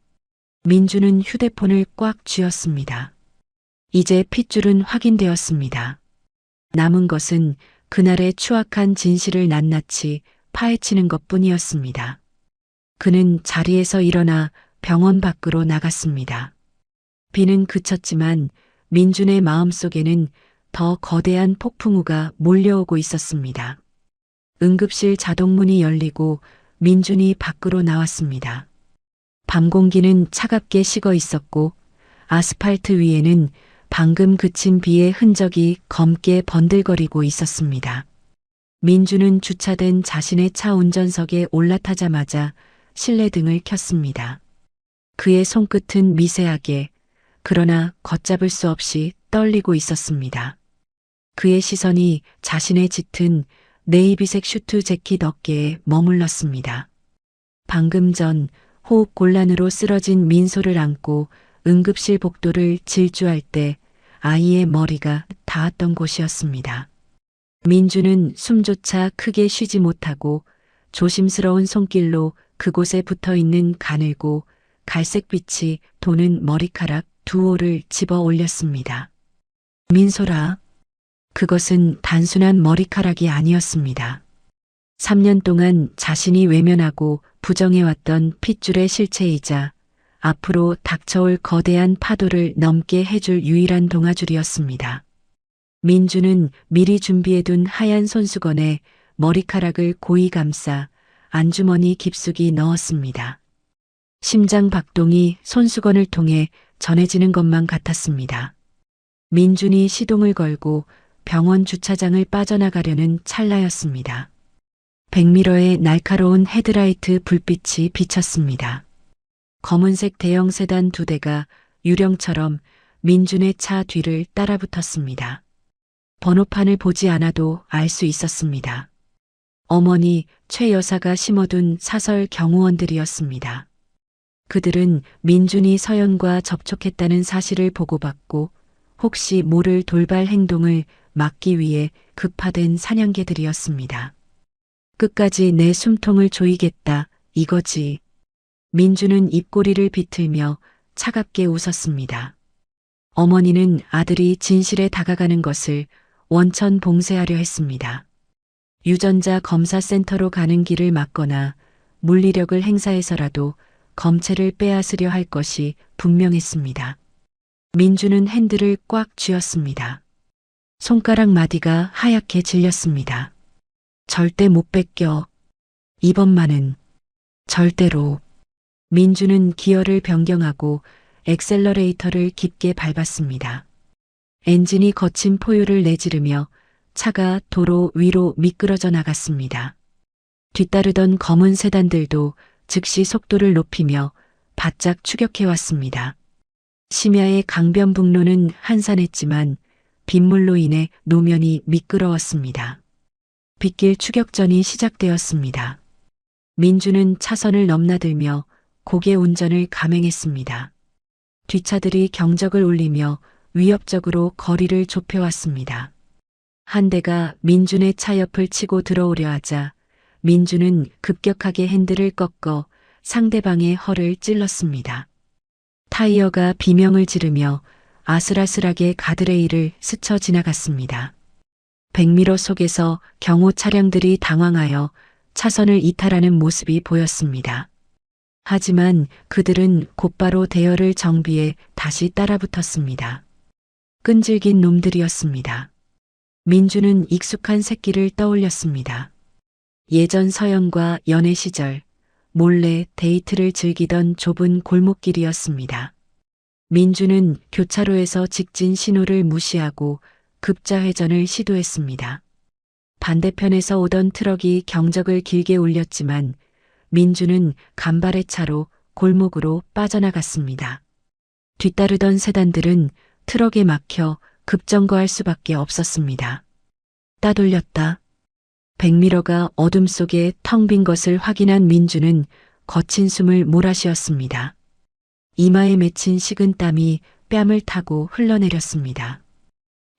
민주는 휴대폰을 꽉 쥐었습니다. 이제 핏줄은 확인되었습니다. 남은 것은 그날의 추악한 진실을 낱낱이 파헤치는 것뿐이었습니다. 그는 자리에서 일어나 병원 밖으로 나갔습니다. 비는 그쳤지만 민준의 마음속에는 더 거대한 폭풍우가 몰려오고 있었습니다. 응급실 자동문이 열리고 민준이 밖으로 나왔습니다. 밤 공기는 차갑게 식어 있었고 아스팔트 위에는 방금 그친 비의 흔적이 검게 번들거리고 있었습니다. 민준은 주차된 자신의 차 운전석에 올라타자마자 실내등을 켰습니다. 그의 손끝은 미세하게, 그러나 걷잡을 수 없이 떨리고 있었습니다. 그의 시선이 자신의 짙은 네이비색 슈트 재킷 어깨에 머물렀습니다. 방금 전 호흡 곤란으로 쓰러진 민소를 안고 응급실 복도를 질주할 때 아이의 머리가 닿았던 곳이었습니다. 민주는 숨조차 크게 쉬지 못하고 조심스러운 손길로 그곳에 붙어 있는 가늘고 갈색빛이 도는 머리카락 두 올을 집어 올렸습니다. 민소라. 그것은 단순한 머리카락이 아니었습니다. 3년 동안 자신이 외면하고 부정해왔던 핏줄의 실체이자 앞으로 닥쳐올 거대한 파도를 넘게 해줄 유일한 동아줄이었습니다. 민주는 미리 준비해둔 하얀 손수건에 머리카락을 고이 감싸 안주머니 깊숙이 넣었습니다. 심장 박동이 손수건을 통해 전해지는 것만 같았습니다. 민준이 시동을 걸고 병원 주차장을 빠져나가려는 찰나였습니다. 백미러의 날카로운 헤드라이트 불빛이 비쳤습니다. 검은색 대형 세단 2대가 유령처럼 민준의 차 뒤를 따라붙었습니다. 번호판을 보지 않아도 알 수 있었습니다. 어머니 최 여사가 심어둔 사설 경호원들이었습니다. 그들은 민준이 서연과 접촉했다는 사실을 보고받고 혹시 모를 돌발 행동을 막기 위해 급파된 사냥개들이었습니다. 끝까지 내 숨통을 조이겠다, 이거지. 민주는 입꼬리를 비틀며 차갑게 웃었습니다. 어머니는 아들이 진실에 다가가는 것을 원천 봉쇄하려 했습니다. 유전자 검사센터로 가는 길을 막거나 물리력을 행사해서라도 검체를 빼앗으려 할 것이 분명했습니다. 민주는 핸들을 꽉 쥐었습니다. 손가락 마디가 하얗게 질렸습니다. 절대 못 뺏겨. 이번만은. 절대로. 민주는 기어를 변경하고 엑셀러레이터를 깊게 밟았습니다. 엔진이 거친 포유를 내지르며 차가 도로 위로 미끄러져 나갔습니다. 뒤따르던 검은 세단들도 즉시 속도를 높이며 바짝 추격해왔습니다. 심야의 강변북로는 한산했지만 빗물로 인해 노면이 미끄러웠습니다. 빗길 추격전이 시작되었습니다. 민주는 차선을 넘나들며 고개 운전을 감행했습니다. 뒷차들이 경적을 울리며 위협적으로 거리를 좁혀왔습니다. 한 대가 민준의 차 옆을 치고 들어오려 하자 민준은 급격하게 핸들을 꺾어 상대방의 허를 찔렀습니다. 타이어가 비명을 지르며 아슬아슬하게 가드레일을 스쳐 지나갔습니다. 백미러 속에서 경호 차량들이 당황하여 차선을 이탈하는 모습이 보였습니다. 하지만 그들은 곧바로 대열을 정비해 다시 따라붙었습니다. 끈질긴 놈들이었습니다. 민주는 익숙한 새끼를 떠올렸습니다. 예전 서연과 연애 시절 몰래 데이트를 즐기던 좁은 골목길이었습니다. 민주는 교차로에서 직진 신호를 무시하고 급자 회전을 시도했습니다. 반대편에서 오던 트럭이 경적을 길게 울렸지만 민주는 간발의 차로 골목으로 빠져나갔습니다. 뒤따르던 세단들은 트럭에 막혀 급정거할 수밖에 없었습니다. 따돌렸다. 백미러가 어둠 속에 텅 빈 것을 확인한 민주는 거친 숨을 몰아쉬었습니다. 이마에 맺힌 식은 땀이 뺨을 타고 흘러내렸습니다.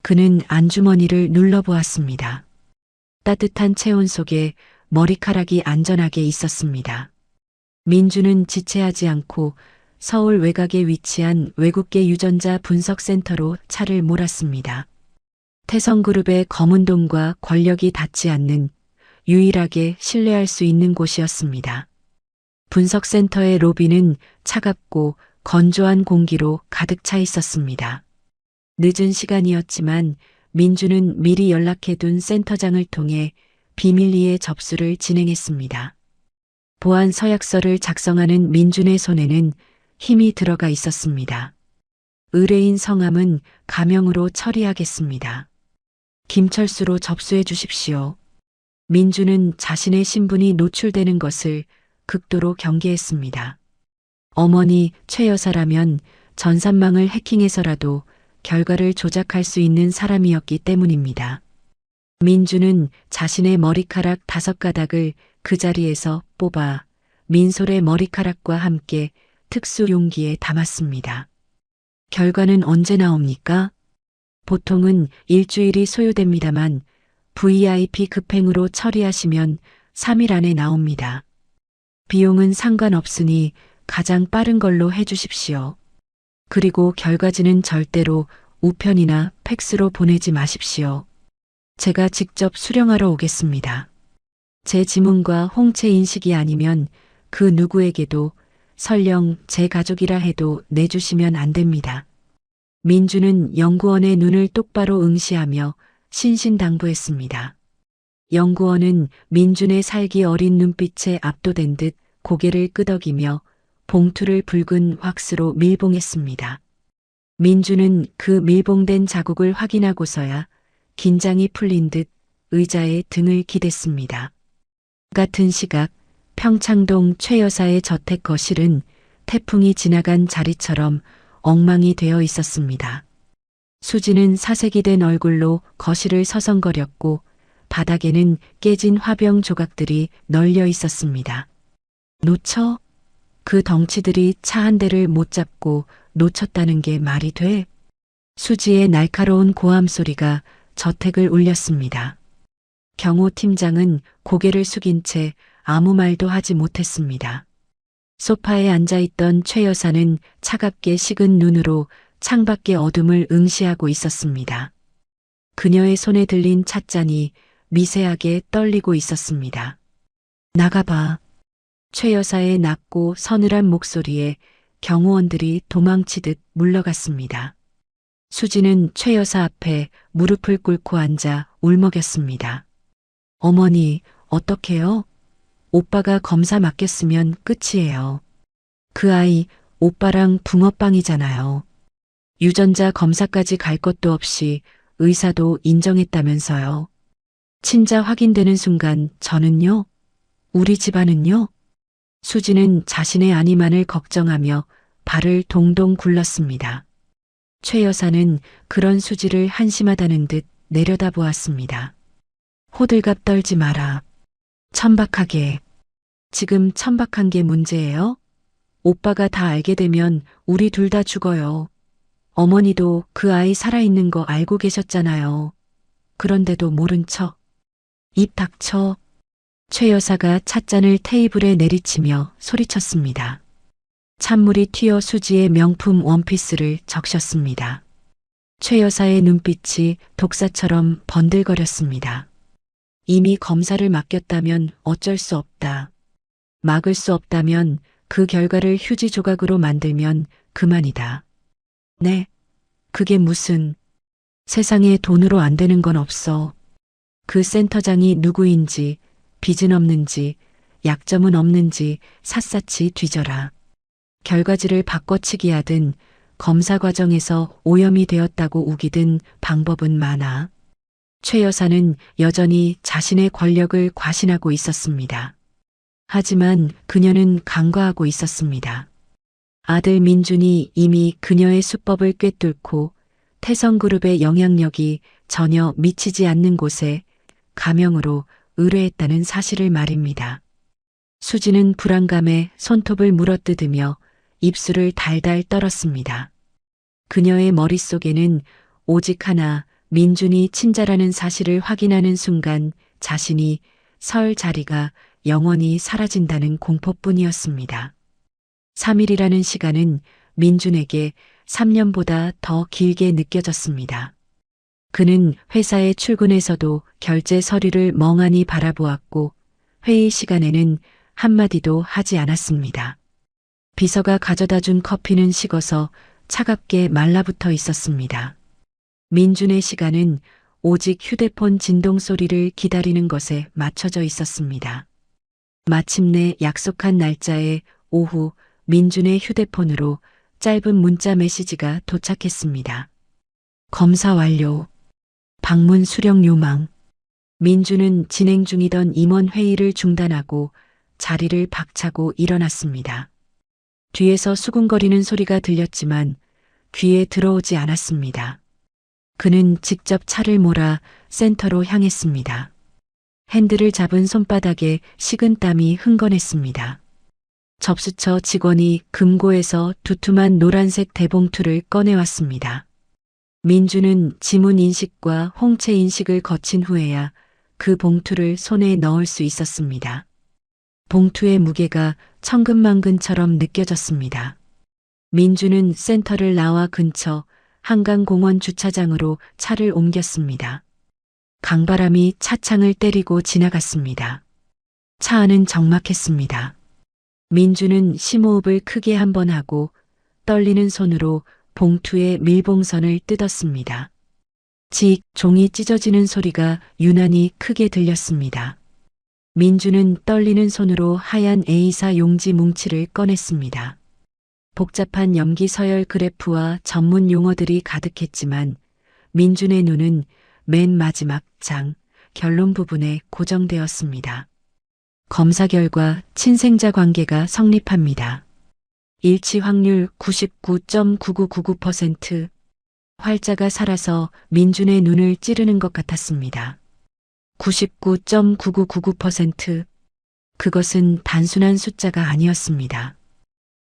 그는 안주머니를 눌러보았습니다. 따뜻한 체온 속에 머리카락이 안전하게 있었습니다. 민주는 지체하지 않고 서울 외곽에 위치한 외국계 유전자 분석센터로 차를 몰았습니다. 태성그룹의 검은동과 권력이 닿지 않는 유일하게 신뢰할 수 있는 곳이었습니다. 분석센터의 로비는 차갑고 건조한 공기로 가득 차 있었습니다. 늦은 시간이었지만 민주는 미리 연락해둔 센터장을 통해 비밀리에 접수를 진행했습니다. 보안 서약서를 작성하는 민준의 손에는 힘이 들어가 있었습니다. 의뢰인 성함은 가명으로 처리하겠습니다. 김철수로 접수해 주십시오. 민주는 자신의 신분이 노출되는 것을 극도로 경계했습니다. 어머니 최 여사라면 전산망을 해킹해서라도 결과를 조작할 수 있는 사람이었기 때문입니다. 민주는 자신의 머리카락 5가닥을 그 자리에서 뽑아 민솔의 머리카락과 함께 특수 용기에 담았습니다. 결과는 언제 나옵니까? 보통은 일주일이 소요됩니다만 VIP 급행으로 처리하시면 3일 안에 나옵니다. 비용은 상관없으니 가장 빠른 걸로 해주십시오. 그리고 결과지는 절대로 우편이나 팩스로 보내지 마십시오. 제가 직접 수령하러 오겠습니다. 제 지문과 홍채 인식이 아니면 그 누구에게도 설령 제 가족이라 해도 내주시면 안 됩니다. 민주는 연구원의 눈을 똑바로 응시하며 신신당부했습니다. 연구원은 민준의 살기 어린 눈빛에 압도된 듯 고개를 끄덕이며 봉투를 붉은 왁스로 밀봉했습니다. 민주는 그 밀봉된 자국을 확인하고서야 긴장이 풀린 듯 의자에 등을 기댔습니다. 같은 시각 평창동 최 여사의 저택 거실은 태풍이 지나간 자리처럼 엉망이 되어 있었습니다. 수지는 사색이 된 얼굴로 거실을 서성거렸고 바닥에는 깨진 화병 조각들이 널려 있었습니다. 놓쳐? 그 덩치들이 차 한 대를 못 잡고 놓쳤다는 게 말이 돼? 수지의 날카로운 고함 소리가 저택을 울렸습니다. 경호 팀장은 고개를 숙인 채 아무 말도 하지 못했습니다. 소파에 앉아있던 최 여사는 차갑게 식은 눈으로 창밖의 어둠을 응시하고 있었습니다. 그녀의 손에 들린 찻잔이 미세하게 떨리고 있었습니다. 나가봐. 최 여사의 낮고 서늘한 목소리에 경호원들이 도망치듯 물러갔습니다. 수지는 최 여사 앞에 무릎을 꿇고 앉아 울먹였습니다. 어머니, 어떡해요? 오빠가 검사 맡겼으면 끝이에요. 그 아이 오빠랑 붕어빵이잖아요. 유전자 검사까지 갈 것도 없이 의사도 인정했다면서요. 친자 확인되는 순간 저는요? 우리 집안은요? 수지는 자신의 안위만을 걱정하며 발을 동동 굴렀습니다. 최 여사는 그런 수지를 한심하다는 듯 내려다보았습니다. 호들갑 떨지 마라. 천박하게. 지금 천박한 게 문제예요? 오빠가 다 알게 되면 우리 둘 다 죽어요. 어머니도 그 아이 살아있는 거 알고 계셨잖아요. 그런데도 모른 척. 입 닥쳐. 최 여사가 찻잔을 테이블에 내리치며 소리쳤습니다. 찬물이 튀어 수지의 명품 원피스를 적셨습니다. 최 여사의 눈빛이 독사처럼 번들거렸습니다. 이미 검사를 맡겼다면 어쩔 수 없다. 막을 수 없다면 그 결과를 휴지 조각으로 만들면 그만이다. 네, 그게 무슨... 세상에 돈으로 안 되는 건 없어. 그 센터장이 누구인지, 빚은 없는지, 약점은 없는지 샅샅이 뒤져라. 결과지를 바꿔치기 하든 검사 과정에서 오염이 되었다고 우기든 방법은 많아. 최 여사는 여전히 자신의 권력을 과신하고 있었습니다. 하지만 그녀는 간과하고 있었습니다. 아들 민준이 이미 그녀의 수법을 꿰뚫고 태성그룹의 영향력이 전혀 미치지 않는 곳에 가명으로 의뢰했다는 사실을 말입니다. 수지는 불안감에 손톱을 물어뜯으며 입술을 달달 떨었습니다. 그녀의 머릿속에는 오직 하나 민준이 친자라는 사실을 확인하는 순간 자신이 설 자리가 영원히 사라진다는 공포뿐이었습니다. 3일이라는 시간은 민준에게 3년보다 더 길게 느껴졌습니다. 그는 회사에 출근해서도 결제 서류를 멍하니 바라보았고 회의 시간에는 한마디도 하지 않았습니다. 비서가 가져다 준 커피는 식어서 차갑게 말라붙어 있었습니다. 민준의 시간은 오직 휴대폰 진동 소리를 기다리는 것에 맞춰져 있었습니다. 마침내 약속한 날짜에 오후 민준의 휴대폰으로 짧은 문자 메시지가 도착했습니다. 검사 완료. 방문 수령 요망. 민준은 진행 중이던 임원 회의를 중단하고 자리를 박차고 일어났습니다. 뒤에서 수군거리는 소리가 들렸지만 귀에 들어오지 않았습니다. 그는 직접 차를 몰아 센터로 향했습니다. 핸들을 잡은 손바닥에 식은땀이 흥건했습니다. 접수처 직원이 금고에서 두툼한 노란색 대봉투를 꺼내왔습니다. 민주는 지문 인식과 홍채 인식을 거친 후에야 그 봉투를 손에 넣을 수 있었습니다. 봉투의 무게가 천근만근처럼 느껴졌습니다. 민주는 센터를 나와 근처 한강공원 주차장으로 차를 옮겼습니다. 강바람이 차창을 때리고 지나갔습니다. 차 안은 적막했습니다. 민주는 심호흡을 크게 한 번 하고 떨리는 손으로 봉투의 밀봉선을 뜯었습니다. 직 종이 찢어지는 소리가 유난히 크게 들렸습니다. 민주는 떨리는 손으로 하얀 A사 용지 뭉치를 꺼냈습니다. 복잡한 염기 서열 그래프와 전문 용어들이 가득했지만 민준의 눈은 맨 마지막 장 결론 부분에 고정되었습니다. 검사 결과 친생자 관계가 성립합니다. 일치 확률 99.9999%. 활자가 살아서 민준의 눈을 찌르는 것 같았습니다. 99.9999%. 그것은 단순한 숫자가 아니었습니다.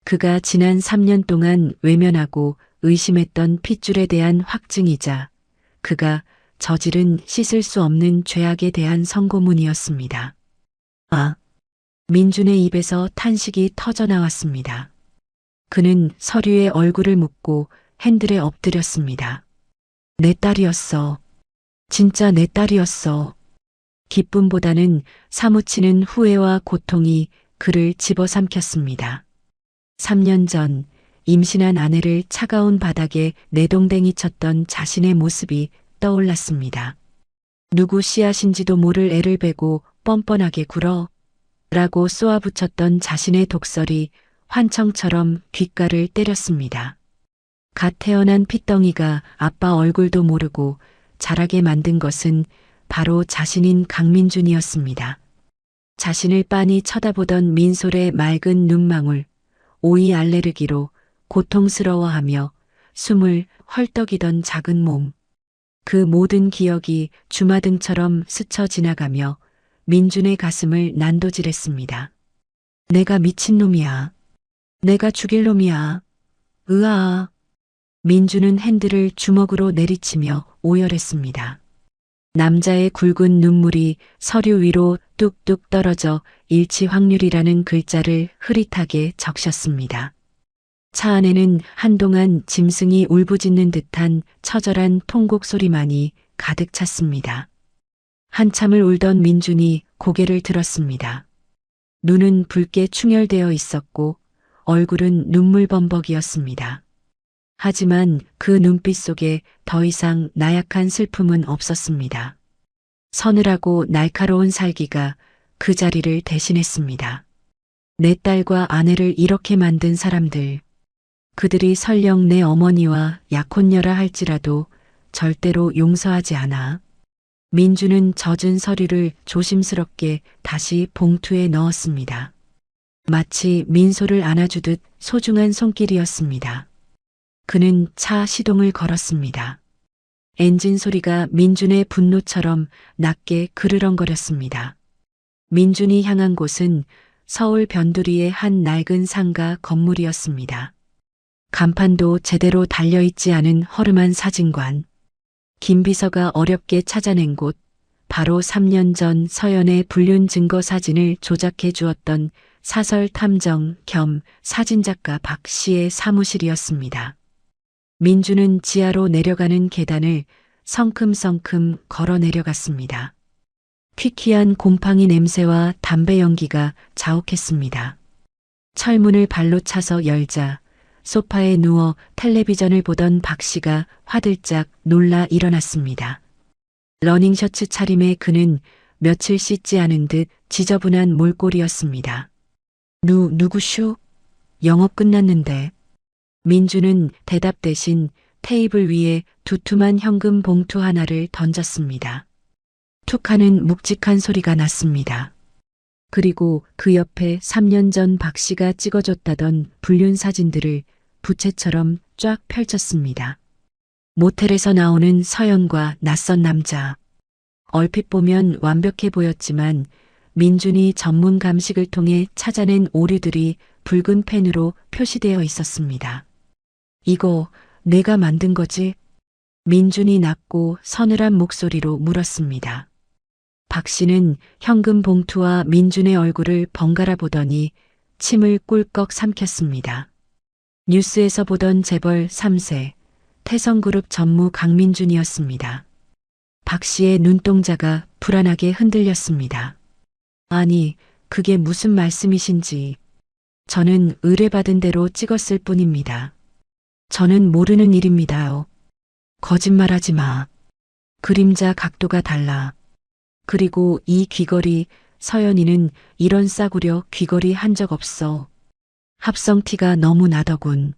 그가 지난 3년 동안 외면하고 의심했던 핏줄에 대한 확증이자 그가 저지른 씻을 수 없는 죄악에 대한 선고문이었습니다. 아! 민준의 입에서 탄식이 터져나왔습니다. 그는 서류에 얼굴을 묻고 핸들에 엎드렸습니다. 내 딸이었어. 진짜 내 딸이었어. 기쁨보다는 사무치는 후회와 고통이 그를 집어삼켰습니다. 3년 전 임신한 아내를 차가운 바닥에 내동댕이 쳤던 자신의 모습이 떠올랐습니다. 누구 씨앗인지도 모를 애를 베고 뻔뻔하게 굴어 라고 쏘아붙였던 자신의 독설이 환청처럼 귓가를 때렸습니다. 갓 태어난 핏덩이가 아빠 얼굴도 모르고 자라게 만든 것은 바로 자신인 강민준이었습니다. 자신을 빤히 쳐다보던 민솔의 맑은 눈망울, 오이 알레르기로 고통스러워하며 숨을 헐떡이던 작은 몸. 그 모든 기억이 주마등처럼 스쳐 지나가며 민준의 가슴을 난도질했습니다. 내가 미친놈이야. 내가 죽일 놈이야. 으아. 민준은 핸들을 주먹으로 내리치며 오열했습니다. 남자의 굵은 눈물이 서류 위로 뚝뚝 떨어져 일치 확률이라는 글자를 흐릿하게 적셨습니다. 차 안에는 한동안 짐승이 울부짖는 듯한 처절한 통곡 소리만이 가득 찼습니다. 한참을 울던 민준이 고개를 들었습니다. 눈은 붉게 충혈되어 있었고 얼굴은 눈물범벅이었습니다. 하지만 그 눈빛 속에 더 이상 나약한 슬픔은 없었습니다. 서늘하고 날카로운 살기가 그 자리를 대신했습니다. 내 딸과 아내를 이렇게 만든 사람들, 그들이 설령 내 어머니와 약혼녀라 할지라도 절대로 용서하지 않아. 민주는 젖은 서류를 조심스럽게 다시 봉투에 넣었습니다. 마치 민소를 안아주듯 소중한 손길이었습니다. 그는 차 시동을 걸었습니다. 엔진 소리가 민준의 분노처럼 낮게 그르렁거렸습니다. 민준이 향한 곳은 서울 변두리의 한 낡은 상가 건물이었습니다. 간판도 제대로 달려있지 않은 허름한 사진관. 김 비서가 어렵게 찾아낸 곳, 바로 3년 전 서연의 불륜 증거 사진을 조작해 주었던 사설 탐정 겸 사진작가 박 씨의 사무실이었습니다. 민주는 지하로 내려가는 계단을 성큼성큼 걸어 내려갔습니다. 퀴퀴한 곰팡이 냄새와 담배 연기가 자욱했습니다. 철문을 발로 차서 열자 소파에 누워 텔레비전을 보던 박 씨가 화들짝 놀라 일어났습니다. 러닝셔츠 차림의 그는 며칠 씻지 않은 듯 지저분한 몰골이었습니다. 누구슈? 영업 끝났는데. 민주는 대답 대신 테이블 위에 두툼한 현금 봉투 하나를 던졌습니다. 툭 하는 묵직한 소리가 났습니다. 그리고 그 옆에 3년 전 박 씨가 찍어줬다던 불륜 사진들을 부채처럼 쫙 펼쳤습니다. 모텔에서 나오는 서연과 낯선 남자. 얼핏 보면 완벽해 보였지만 민준이 전문 감식을 통해 찾아낸 오류들이 붉은 펜으로 표시되어 있었습니다. 이거 내가 만든 거지? 민준이 낮고 서늘한 목소리로 물었습니다. 박 씨는 현금 봉투와 민준의 얼굴을 번갈아 보더니 침을 꿀꺽 삼켰습니다. 뉴스에서 보던 재벌 3세, 태성그룹 전무 강민준이었습니다. 박 씨의 눈동자가 불안하게 흔들렸습니다. 아니, 그게 무슨 말씀이신지. 저는 의뢰받은 대로 찍었을 뿐입니다. 저는 모르는 일입니다요. 거짓말하지 마. 그림자 각도가 달라. 그리고 이 귀걸이, 서연이는 이런 싸구려 귀걸이 한 적 없어. 합성 티가 너무 나더군.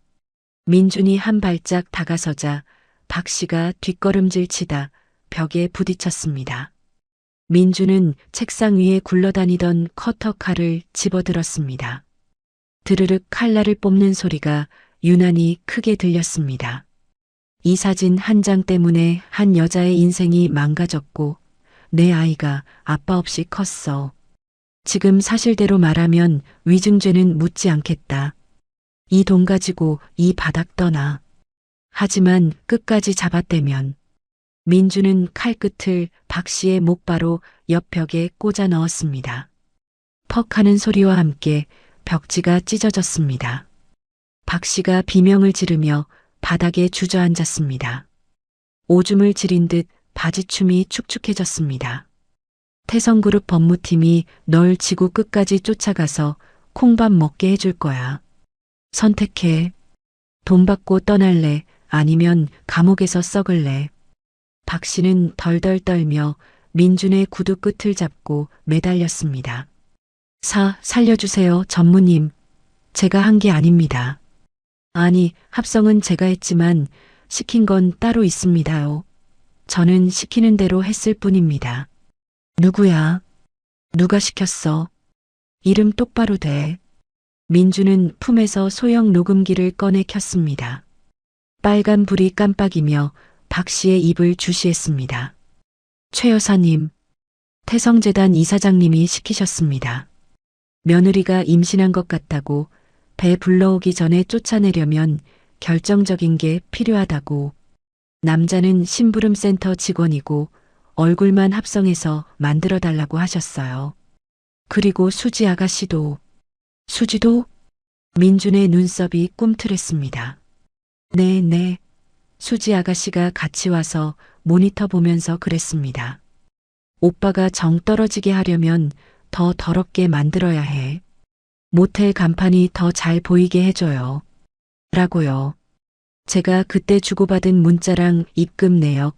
민준이 한 발짝 다가서자 박 씨가 뒷걸음질 치다 벽에 부딪혔습니다. 민준은 책상 위에 굴러다니던 커터 칼을 집어들었습니다. 드르륵 칼날을 뽑는 소리가 유난히 크게 들렸습니다. 이 사진 한 장 때문에 한 여자의 인생이 망가졌고 내 아이가 아빠 없이 컸어. 지금 사실대로 말하면 위증죄는 묻지 않겠다. 이 돈 가지고 이 바닥 떠나. 하지만 끝까지 잡아떼면. 민주는 칼끝을 박 씨의 목바로 옆 벽에 꽂아 넣었습니다. 퍽 하는 소리와 함께 벽지가 찢어졌습니다. 박 씨가 비명을 지르며 바닥에 주저앉았습니다. 오줌을 지린 듯 바지춤이 축축해졌습니다. 태성그룹 법무팀이 널 지구 끝까지 쫓아가서 콩밥 먹게 해줄 거야. 선택해. 돈 받고 떠날래? 아니면 감옥에서 썩을래? 박 씨는 덜덜 떨며 민준의 구두 끝을 잡고 매달렸습니다. 살려주세요, 전무님. 제가 한 게 아닙니다. 아니, 합성은 제가 했지만 시킨 건 따로 있습니다요. 저는 시키는 대로 했을 뿐입니다. 누구야? 누가 시켰어? 이름 똑바로 대. 민주는 품에서 소형 녹음기를 꺼내 켰습니다. 빨간 불이 깜빡이며 박 씨의 입을 주시했습니다. 최 여사님, 태성재단 이사장님이 시키셨습니다. 며느리가 임신한 것 같다고 배 불러오기 전에 쫓아내려면 결정적인 게 필요하다고. 남자는 심부름센터 직원이고 얼굴만 합성해서 만들어달라고 하셨어요. 그리고 수지 아가씨도. 수지도? 민준의 눈썹이 꿈틀했습니다. 네. 수지 아가씨가 같이 와서 모니터 보면서 그랬습니다. 오빠가 정 떨어지게 하려면 더 더럽게 만들어야 해. 모텔 간판이 더 잘 보이게 해줘요. 라고요. 제가 그때 주고받은 문자랑 입금 내역,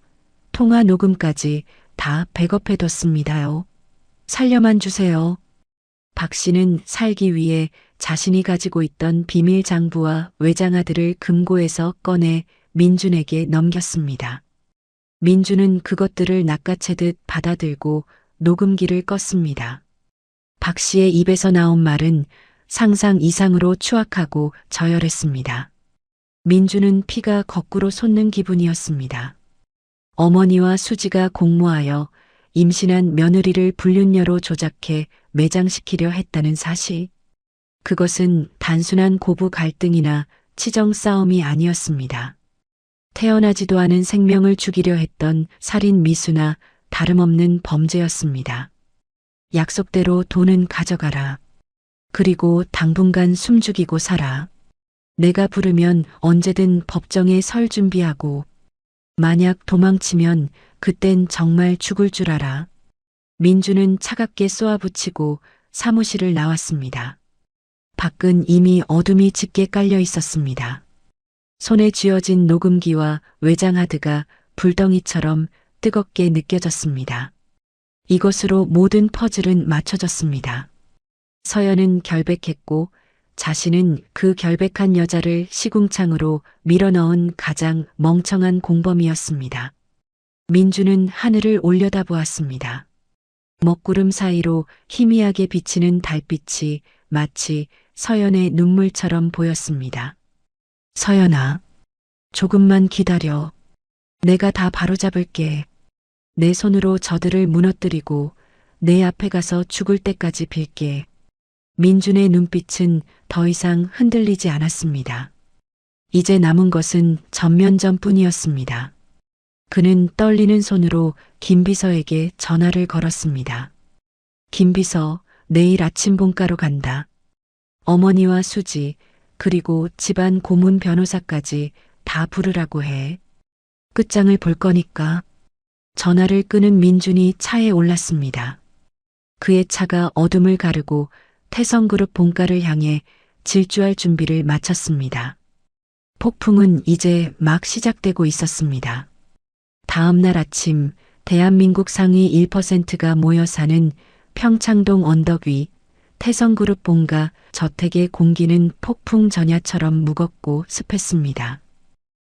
통화 녹음까지 다 백업해뒀습니다요. 살려만 주세요. 박 씨는 살기 위해 자신이 가지고 있던 비밀 장부와 외장하드를 금고에서 꺼내 민준에게 넘겼습니다. 민준은 그것들을 낚아채듯 받아들고 녹음기를 껐습니다. 박 씨의 입에서 나온 말은 상상 이상으로 추악하고 저열했습니다. 민준은 피가 거꾸로 솟는 기분이었습니다. 어머니와 수지가 공모하여 임신한 며느리를 불륜녀로 조작해 매장시키려 했다는 사실. 그것은 단순한 고부 갈등이나 치정 싸움이 아니었습니다. 태어나지도 않은 생명을 죽이려 했던 살인 미수나 다름없는 범죄였습니다. 약속대로 돈은 가져가라. 그리고 당분간 숨죽이고 살아. 내가 부르면 언제든 법정에 설 준비하고 만약 도망치면 그땐 정말 죽을 줄 알아. 민주는 차갑게 쏘아붙이고 사무실을 나왔습니다. 밖은 이미 어둠이 짙게 깔려 있었습니다. 손에 쥐어진 녹음기와 외장하드가 불덩이처럼 뜨겁게 느껴졌습니다. 이것으로 모든 퍼즐은 맞춰졌습니다. 서연은 결백했고 자신은 그 결백한 여자를 시궁창으로 밀어넣은 가장 멍청한 공범이었습니다. 민주는 하늘을 올려다보았습니다. 먹구름 사이로 희미하게 비치는 달빛이 마치 서연의 눈물처럼 보였습니다. 서연아, 조금만 기다려. 내가 다 바로잡을게. 내 손으로 저들을 무너뜨리고 내 앞에 가서 죽을 때까지 빌게. 민준의 눈빛은 더 이상 흔들리지 않았습니다. 이제 남은 것은 전면전뿐이었습니다. 그는 떨리는 손으로 김비서에게 전화를 걸었습니다. 김비서, 내일 아침 본가로 간다. 어머니와 수지, 그리고 집안 고문 변호사까지 다 부르라고 해. 끝장을 볼 거니까. 전화를 끄는 민준이 차에 올랐습니다. 그의 차가 어둠을 가르고 태성그룹 본가를 향해 질주할 준비를 마쳤습니다. 폭풍은 이제 막 시작되고 있었습니다. 다음 날 아침 대한민국 상위 1%가 모여 사는 평창동 언덕 위 태성그룹 본가 저택의 공기는 폭풍 전야처럼 무겁고 습했습니다.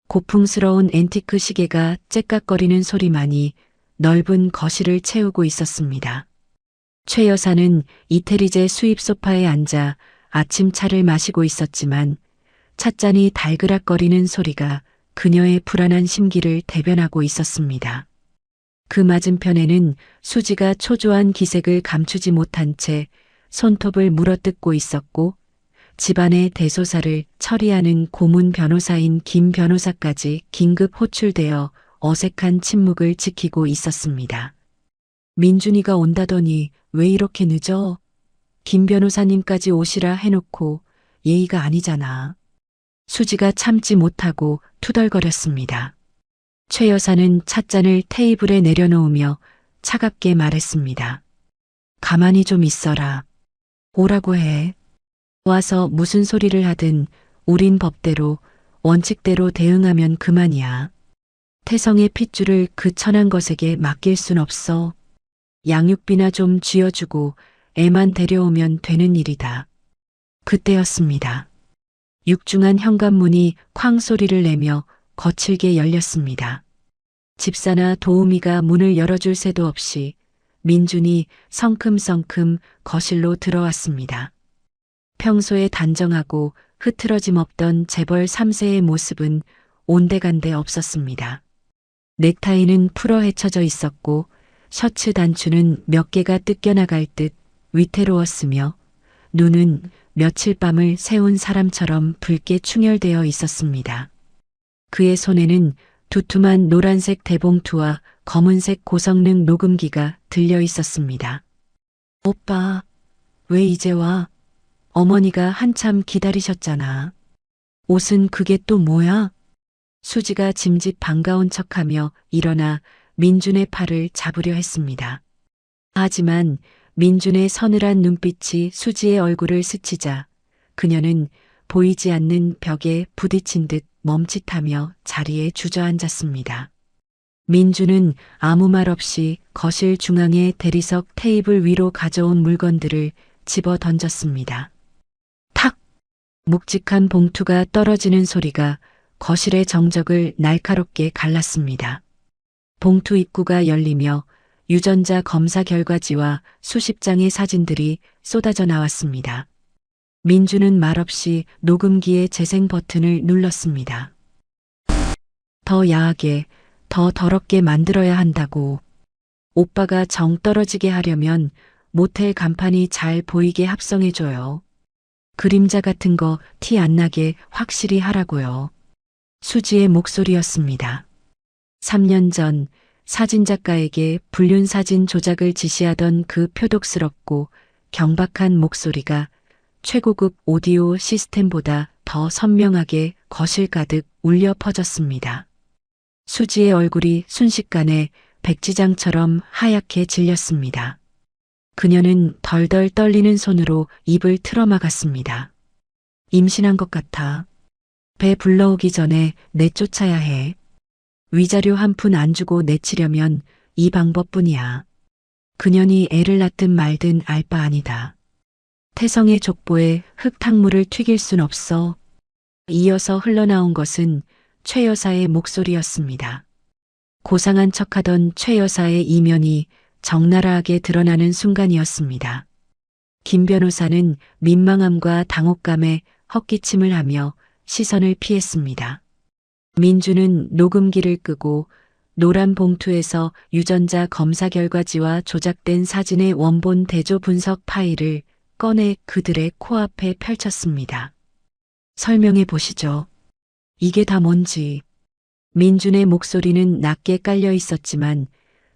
고풍스러운 앤티크 시계가 째깍거리는 소리만이 넓은 거실을 채우고 있었습니다. 최 여사는 이태리제 수입 소파에 앉아 아침차를 마시고 있었지만 찻잔이 달그락거리는 소리가 그녀의 불안한 심기를 대변하고 있었습니다. 그 맞은편에는 수지가 초조한 기색을 감추지 못한 채 손톱을 물어뜯고 있었고 집안의 대소사를 처리하는 고문 변호사인 김 변호사까지 긴급 호출되어 어색한 침묵을 지키고 있었습니다. 민준이가 온다더니 왜 이렇게 늦어? 김 변호사님까지 오시라 해놓고 예의가 아니잖아. 수지가 참지 못하고 투덜거렸습니다. 최 여사는 찻잔을 테이블에 내려놓으며 차갑게 말했습니다. 가만히 좀 있어라. 오라고 해. 와서 무슨 소리를 하든 우린 법대로 원칙대로 대응하면 그만이야. 태성의 핏줄을 그 천한 것에게 맡길 순 없어. 양육비나 좀 쥐어주고 애만 데려오면 되는 일이다. 그때였습니다. 육중한 현관문이 쾅 소리를 내며 거칠게 열렸습니다. 집사나 도우미가 문을 열어줄 새도 없이 민준이 성큼성큼 거실로 들어왔습니다. 평소에 단정하고 흐트러짐 없던 재벌 3세의 모습은 온데간데 없었습니다. 넥타이는 풀어 헤쳐져 있었고 셔츠 단추는 몇 개가 뜯겨나갈 듯 위태로웠으며 눈은 며칠 밤을 새운 사람처럼 붉게 충혈되어 있었습니다. 그의 손에는 두툼한 노란색 대봉투와 검은색 고성능 녹음기가 들려 있었습니다. 오빠, 왜 이제 와? 어머니가 한참 기다리셨잖아. 옷은 그게 또 뭐야? 수지가 짐짓 반가운 척하며 일어나 민준의 팔을 잡으려 했습니다. 하지만 민준의 서늘한 눈빛이 수지의 얼굴을 스치자 그녀는 보이지 않는 벽에 부딪힌 듯 멈칫하며 자리에 주저앉았습니다. 민준은 아무 말 없이 거실 중앙의 대리석 테이블 위로 가져온 물건들을 집어 던졌습니다. 탁! 묵직한 봉투가 떨어지는 소리가 거실의 정적을 날카롭게 갈랐습니다. 봉투 입구가 열리며 유전자 검사 결과지와 수십 장의 사진들이 쏟아져 나왔습니다. 민준은 말없이 녹음기의 재생 버튼을 눌렀습니다. 더 야하게, 더 더럽게 만들어야 한다고. 오빠가 정 떨어지게 하려면 모텔 간판이 잘 보이게 합성해줘요. 그림자 같은 거 티 안 나게 확실히 하라고요. 수지의 목소리였습니다. 3년 전 사진작가에게 불륜사진 조작을 지시하던 그 표독스럽고 경박한 목소리가 최고급 오디오 시스템보다 더 선명하게 거실 가득 울려 퍼졌습니다. 수지의 얼굴이 순식간에 백지장처럼 하얗게 질렸습니다. 그녀는 덜덜 떨리는 손으로 입을 틀어막았습니다. 임신한 것 같아. 배 불러오기 전에 내쫓아야 해. 위자료 한 푼 안 주고 내치려면 이 방법뿐이야. 그년이 애를 낳든 말든 알 바 아니다. 태성의 족보에 흙탕물을 튀길 순 없어. 이어서 흘러나온 것은 최 여사의 목소리였습니다. 고상한 척하던 최 여사의 이면이 적나라하게 드러나는 순간이었습니다. 김 변호사는 민망함과 당혹감에 헛기침을 하며 시선을 피했습니다. 민주는 녹음기를 끄고 노란 봉투에서 유전자 검사 결과지와 조작된 사진의 원본 대조 분석 파일을 꺼내 그들의 코앞에 펼쳤습니다. 설명해 보시죠. 이게 다 뭔지. 민준의 목소리는 낮게 깔려 있었지만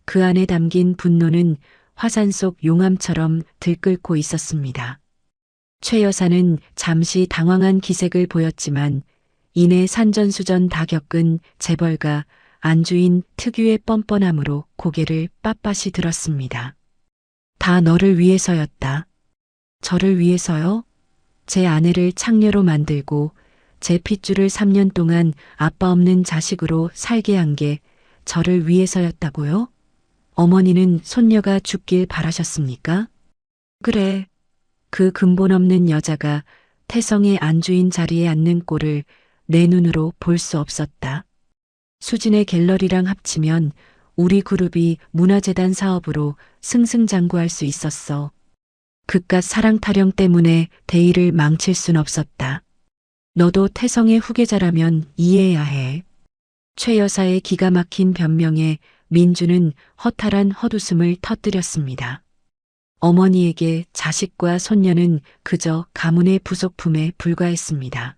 그 안에 담긴 분노는 화산 속 용암처럼 들끓고 있었습니다. 최 여사는 잠시 당황한 기색을 보였지만 이내 산전수전 다 겪은 재벌가 안주인 특유의 뻔뻔함으로 고개를 빳빳이 들었습니다. 다 너를 위해서였다. 저를 위해서요? 제 아내를 창녀로 만들고 제 핏줄을 3년 동안 아빠 없는 자식으로 살게 한 게 저를 위해서였다고요? 어머니는 손녀가 죽길 바라셨습니까? 그래. 그 근본 없는 여자가 태성의 안주인 자리에 앉는 꼴을 내 눈으로 볼 수 없었다. 수진의 갤러리랑 합치면 우리 그룹이 문화재단 사업으로 승승장구할 수 있었어. 그깟 사랑 타령 때문에 대의를 망칠 순 없었다. 너도 태성의 후계자라면 이해해야 해. 최 여사의 기가 막힌 변명에 민주는 허탈한 헛웃음을 터뜨렸습니다. 어머니에게 자식과 손녀는 그저 가문의 부속품에 불과했습니다.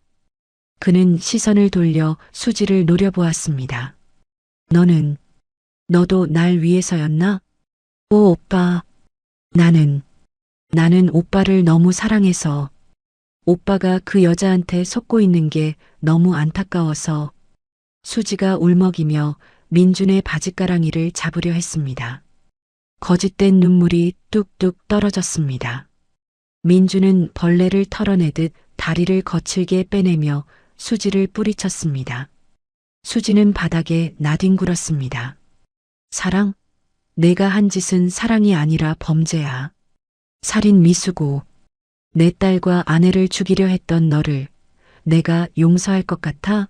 그는 시선을 돌려 수지를 노려보았습니다. 너도 날 위해서였나? 오, 오빠. 나는 오빠를 너무 사랑해서 오빠가 그 여자한테 속고 있는 게 너무 안타까워서 수지가 울먹이며 민준의 바짓가랑이를 잡으려 했습니다. 거짓된 눈물이 뚝뚝 떨어졌습니다. 민준은 벌레를 털어내듯 다리를 거칠게 빼내며 수지를 뿌리쳤습니다. 수지는 바닥에 나뒹굴었습니다. 사랑? 내가 한 짓은 사랑이 아니라 범죄야. 살인 미수고 내 딸과 아내를 죽이려 했던 너를 내가 용서할 것 같아?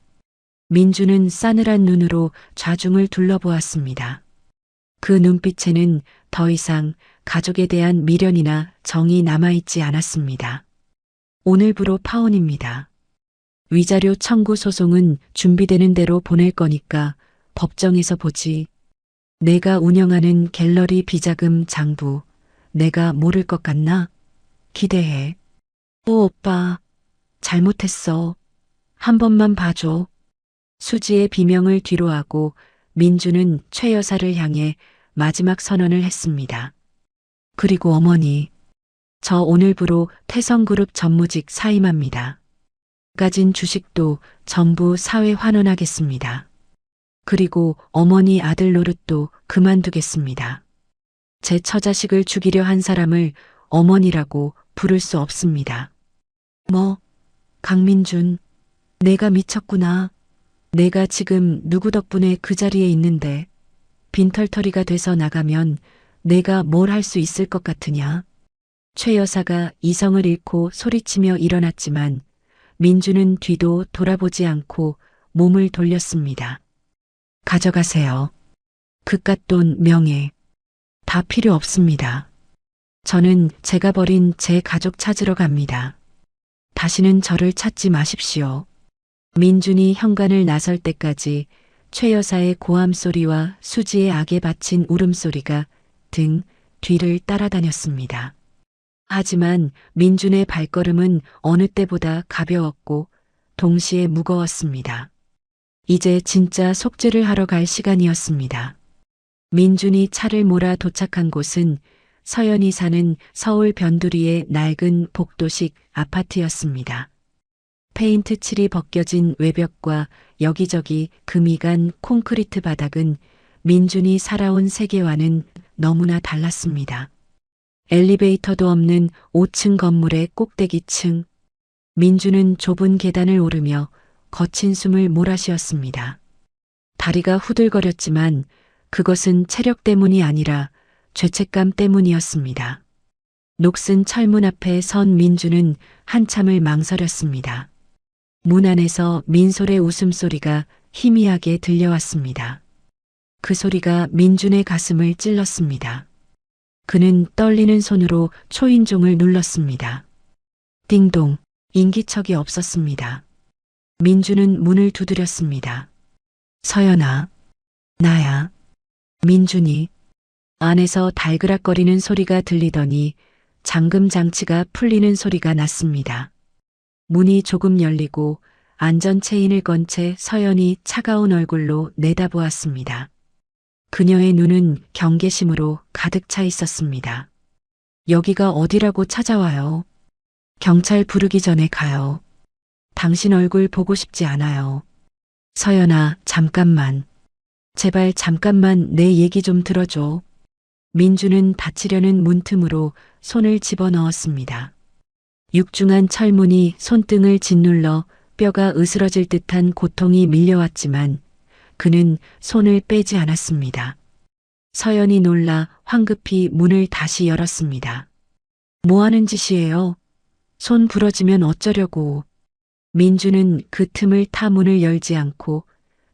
민주는 싸늘한 눈으로 좌중을 둘러보았습니다. 그 눈빛에는 더 이상 가족에 대한 미련이나 정이 남아있지 않았습니다. 오늘부로 파혼입니다. 위자료 청구 소송은 준비되는 대로 보낼 거니까 법정에서 보지. 내가 운영하는 갤러리 비자금 장부 내가 모를 것 같나? 기대해. 오, 오빠. 잘못했어. 한 번만 봐줘. 수지의 비명을 뒤로하고 민주는 최 여사를 향해 마지막 선언을 했습니다. 그리고 어머니, 저 오늘부로 태성그룹 전무직 사임합니다. 가진 주식도 전부 사회 환원하겠습니다. 그리고 어머니 아들 노릇도 그만두겠습니다. 제 처자식을 죽이려 한 사람을 어머니라고 부를 수 없습니다. 강민준, 내가 미쳤구나. 내가 지금 누구 덕분에 그 자리에 있는데 빈털터리가 돼서 나가면 내가 뭘 할 수 있을 것 같으냐. 최 여사가 이성을 잃고 소리치며 일어났지만 민주는 뒤도 돌아보지 않고 몸을 돌렸습니다. 가져가세요. 그깟 돈, 명예 다 필요 없습니다. 저는 제가 버린 제 가족 찾으러 갑니다. 다시는 저를 찾지 마십시오. 민준이 현관을 나설 때까지 최 여사의 고함 소리와 수지의 악에 바친 울음소리가 등 뒤를 따라다녔습니다. 하지만 민준의 발걸음은 어느 때보다 가벼웠고 동시에 무거웠습니다. 이제 진짜 속죄를 하러 갈 시간이었습니다. 민준이 차를 몰아 도착한 곳은 서연이 사는 서울 변두리의 낡은 복도식 아파트였습니다. 페인트 칠이 벗겨진 외벽과 여기저기 금이 간 콘크리트 바닥은 민준이 살아온 세계와는 너무나 달랐습니다. 엘리베이터도 없는 5층 건물의 꼭대기층. 민준은 좁은 계단을 오르며 거친 숨을 몰아쉬었습니다. 다리가 후들거렸지만 그것은 체력 때문이 아니라 죄책감 때문이었습니다. 녹슨 철문 앞에 선 민주는 한참을 망설였습니다. 문 안에서 민솔의 웃음소리가 희미하게 들려왔습니다. 그 소리가 민준의 가슴을 찔렀습니다. 그는 떨리는 손으로 초인종을 눌렀습니다. 띵동, 인기척이 없었습니다. 민주는 문을 두드렸습니다. 서연아, 나야. 민준이. 안에서 달그락거리는 소리가 들리더니 잠금 장치가 풀리는 소리가 났습니다. 문이 조금 열리고 안전 체인을 건 채 서연이 차가운 얼굴로 내다보았습니다. 그녀의 눈은 경계심으로 가득 차 있었습니다. 여기가 어디라고 찾아와요? 경찰 부르기 전에 가요. 당신 얼굴 보고 싶지 않아요. 서연아, 잠깐만. 제발 잠깐만 내 얘기 좀 들어줘. 민주는 닫히려는 문틈으로 손을 집어넣었습니다. 육중한 철문이 손등을 짓눌러 뼈가 으스러질 듯한 고통이 밀려왔지만 그는 손을 빼지 않았습니다. 서연이 놀라 황급히 문을 다시 열었습니다. 뭐 하는 짓이에요? 손 부러지면 어쩌려고. 민주는 그 틈을 타 문을 열지 않고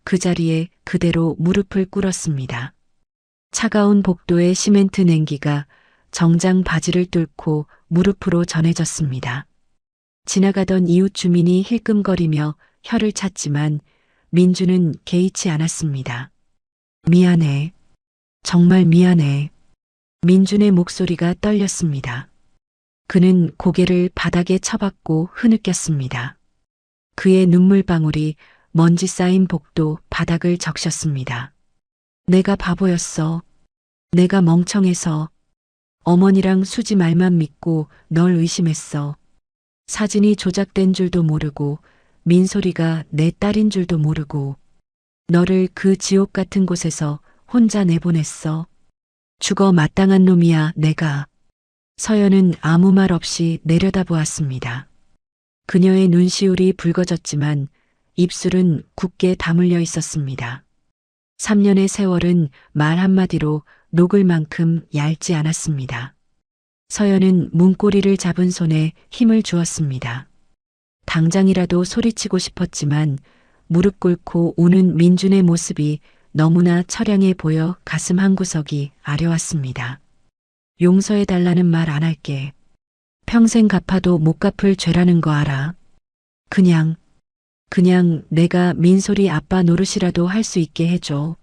그 자리에 그대로 무릎을 꿇었습니다. 차가운 복도의 시멘트 냉기가 정장 바지를 뚫고 무릎으로 전해졌습니다. 지나가던 이웃 주민이 힐끔거리며 혀를 찼지만 민주는 개의치 않았습니다. 미안해. 정말 미안해. 민준의 목소리가 떨렸습니다. 그는 고개를 바닥에 쳐박고 흐느꼈습니다. 그의 눈물방울이 먼지 쌓인 복도 바닥을 적셨습니다. 내가 바보였어. 내가 멍청해서. 어머니랑 수지 말만 믿고 널 의심했어. 사진이 조작된 줄도 모르고 민소리가 내 딸인 줄도 모르고 너를 그 지옥 같은 곳에서 혼자 내보냈어. 죽어 마땅한 놈이야 내가. 서연은 아무 말 없이 내려다보았습니다. 그녀의 눈시울이 붉어졌지만 입술은 굳게 다물려 있었습니다. 3년의 세월은 말 한마디로 녹을 만큼 얇지 않았습니다. 서연은 문고리를 잡은 손에 힘을 주었습니다. 당장이라도 소리치고 싶었지만 무릎 꿇고 우는 민준의 모습이 너무나 처량해 보여 가슴 한구석이 아려왔습니다. 용서해달라는 말 안 할게. 평생 갚아도 못 갚을 죄라는 거 알아. 그냥 내가 민소리 아빠 노릇이라도 할 수 있게 해줘.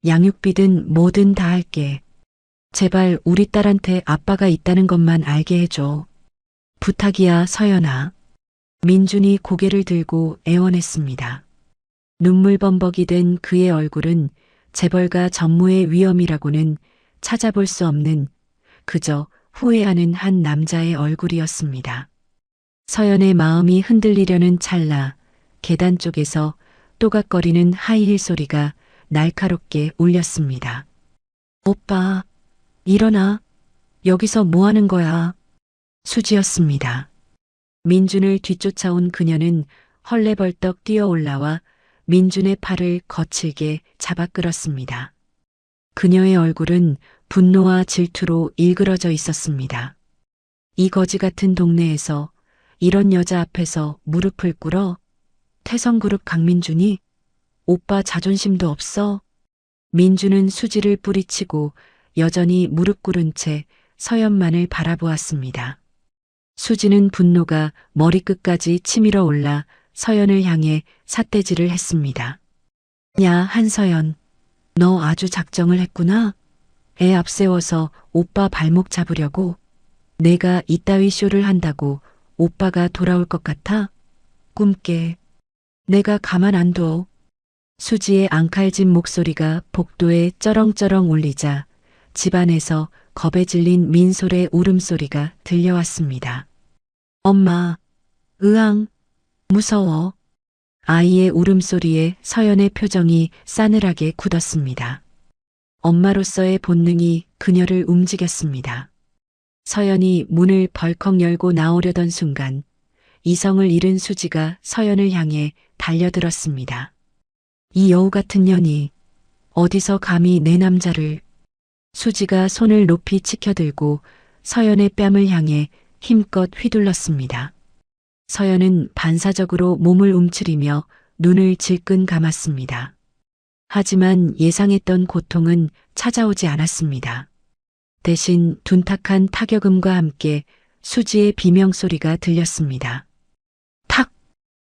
양육비든 뭐든 다 할게. 제발 우리 딸한테 아빠가 있다는 것만 알게 해줘. 부탁이야 서연아. 민준이 고개를 들고 애원했습니다. 눈물범벅이 된 그의 얼굴은 재벌가 전무의 위엄이라고는 찾아볼 수 없는 그저 후회하는 한 남자의 얼굴이었습니다. 서연의 마음이 흔들리려는 찰나 계단 쪽에서 또각거리는 하이힐 소리가 날카롭게 울렸습니다. 오빠, 일어나. 여기서 뭐 하는 거야? 수지였습니다. 민준을 뒤쫓아온 그녀는 헐레벌떡 뛰어 올라와 민준의 팔을 거칠게 잡아 끌었습니다. 그녀의 얼굴은 분노와 질투로 일그러져 있었습니다. 이 거지 같은 동네에서 이런 여자 앞에서 무릎을 꿇어? 태성그룹 강민준이? 오빠 자존심도 없어? 민준은 수지를 뿌리치고 여전히 무릎 꿇은 채 서연만을 바라보았습니다. 수지는 분노가 머리끝까지 치밀어 올라 서연을 향해 삿대질을 했습니다. 야, 한서연. 너 아주 작정을 했구나. 애 앞세워서 오빠 발목 잡으려고. 내가 이따위 쇼를 한다고 오빠가 돌아올 것 같아? 꿈깨. 내가 가만 안 둬. 수지의 앙칼진 목소리가 복도에 쩌렁쩌렁 울리자 집안에서 겁에 질린 민솔의 울음소리가 들려왔습니다. 엄마, 으앙, 무서워. 아이의 울음소리에 서연의 표정이 싸늘하게 굳었습니다. 엄마로서의 본능이 그녀를 움직였습니다. 서연이 문을 벌컥 열고 나오려던 순간 이성을 잃은 수지가 서연을 향해 달려들었습니다. 이 여우 같은 년이 어디서 감히 내 남자를. 수지가 손을 높이 치켜들고 서연의 뺨을 향해 힘껏 휘둘렀습니다. 서연은 반사적으로 몸을 움츠리며 눈을 질끈 감았습니다. 하지만 예상했던 고통은 찾아오지 않았습니다. 대신 둔탁한 타격음과 함께 수지의 비명소리가 들렸습니다. 탁!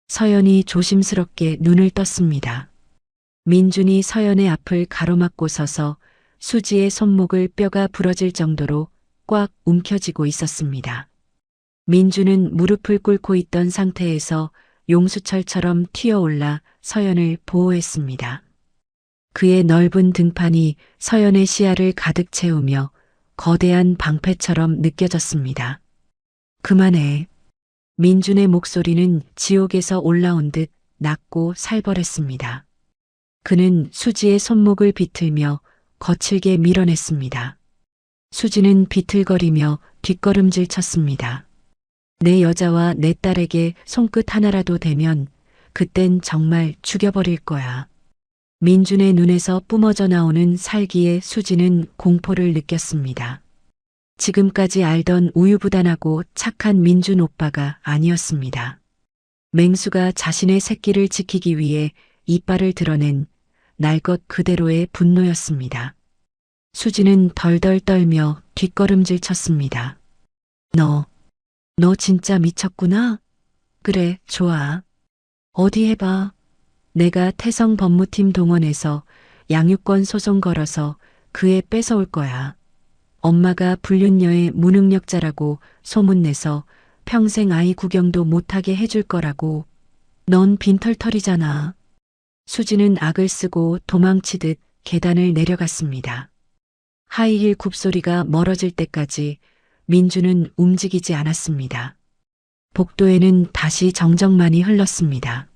서연이 조심스럽게 눈을 떴습니다. 민준이 서연의 앞을 가로막고 서서 수지의 손목을 뼈가 부러질 정도로 꽉 움켜쥐고 있었습니다. 민준은 무릎을 꿇고 있던 상태에서 용수철처럼 튀어올라 서연을 보호했습니다. 그의 넓은 등판이 서연의 시야를 가득 채우며 거대한 방패처럼 느껴졌습니다. 그만해. 민준의 목소리는 지옥에서 올라온 듯 낮고 살벌했습니다. 그는 수지의 손목을 비틀며 거칠게 밀어냈습니다. 수지는 비틀거리며 뒷걸음질 쳤습니다. 내 여자와 내 딸에게 손끝 하나라도 대면 그땐 정말 죽여버릴 거야. 민준의 눈에서 뿜어져 나오는 살기에 수지는 공포를 느꼈습니다. 지금까지 알던 우유부단하고 착한 민준 오빠가 아니었습니다. 맹수가 자신의 새끼를 지키기 위해 이빨을 드러낸 날 것 그대로의 분노였습니다. 수지는 덜덜 떨며 뒷걸음질 쳤습니다. 너 진짜 미쳤구나? 그래, 좋아. 어디 해봐. 내가 태성 법무팀 동원해서 양육권 소송 걸어서 그 애 뺏어올 거야. 엄마가 불륜녀의 무능력자라고 소문내서 평생 아이 구경도 못하게 해줄 거라고. 넌 빈털털이잖아. 수지는 악을 쓰고 도망치듯 계단을 내려갔습니다. 하이힐 굽소리가 멀어질 때까지 민주는 움직이지 않았습니다. 복도에는 다시 정적만이 흘렀습니다.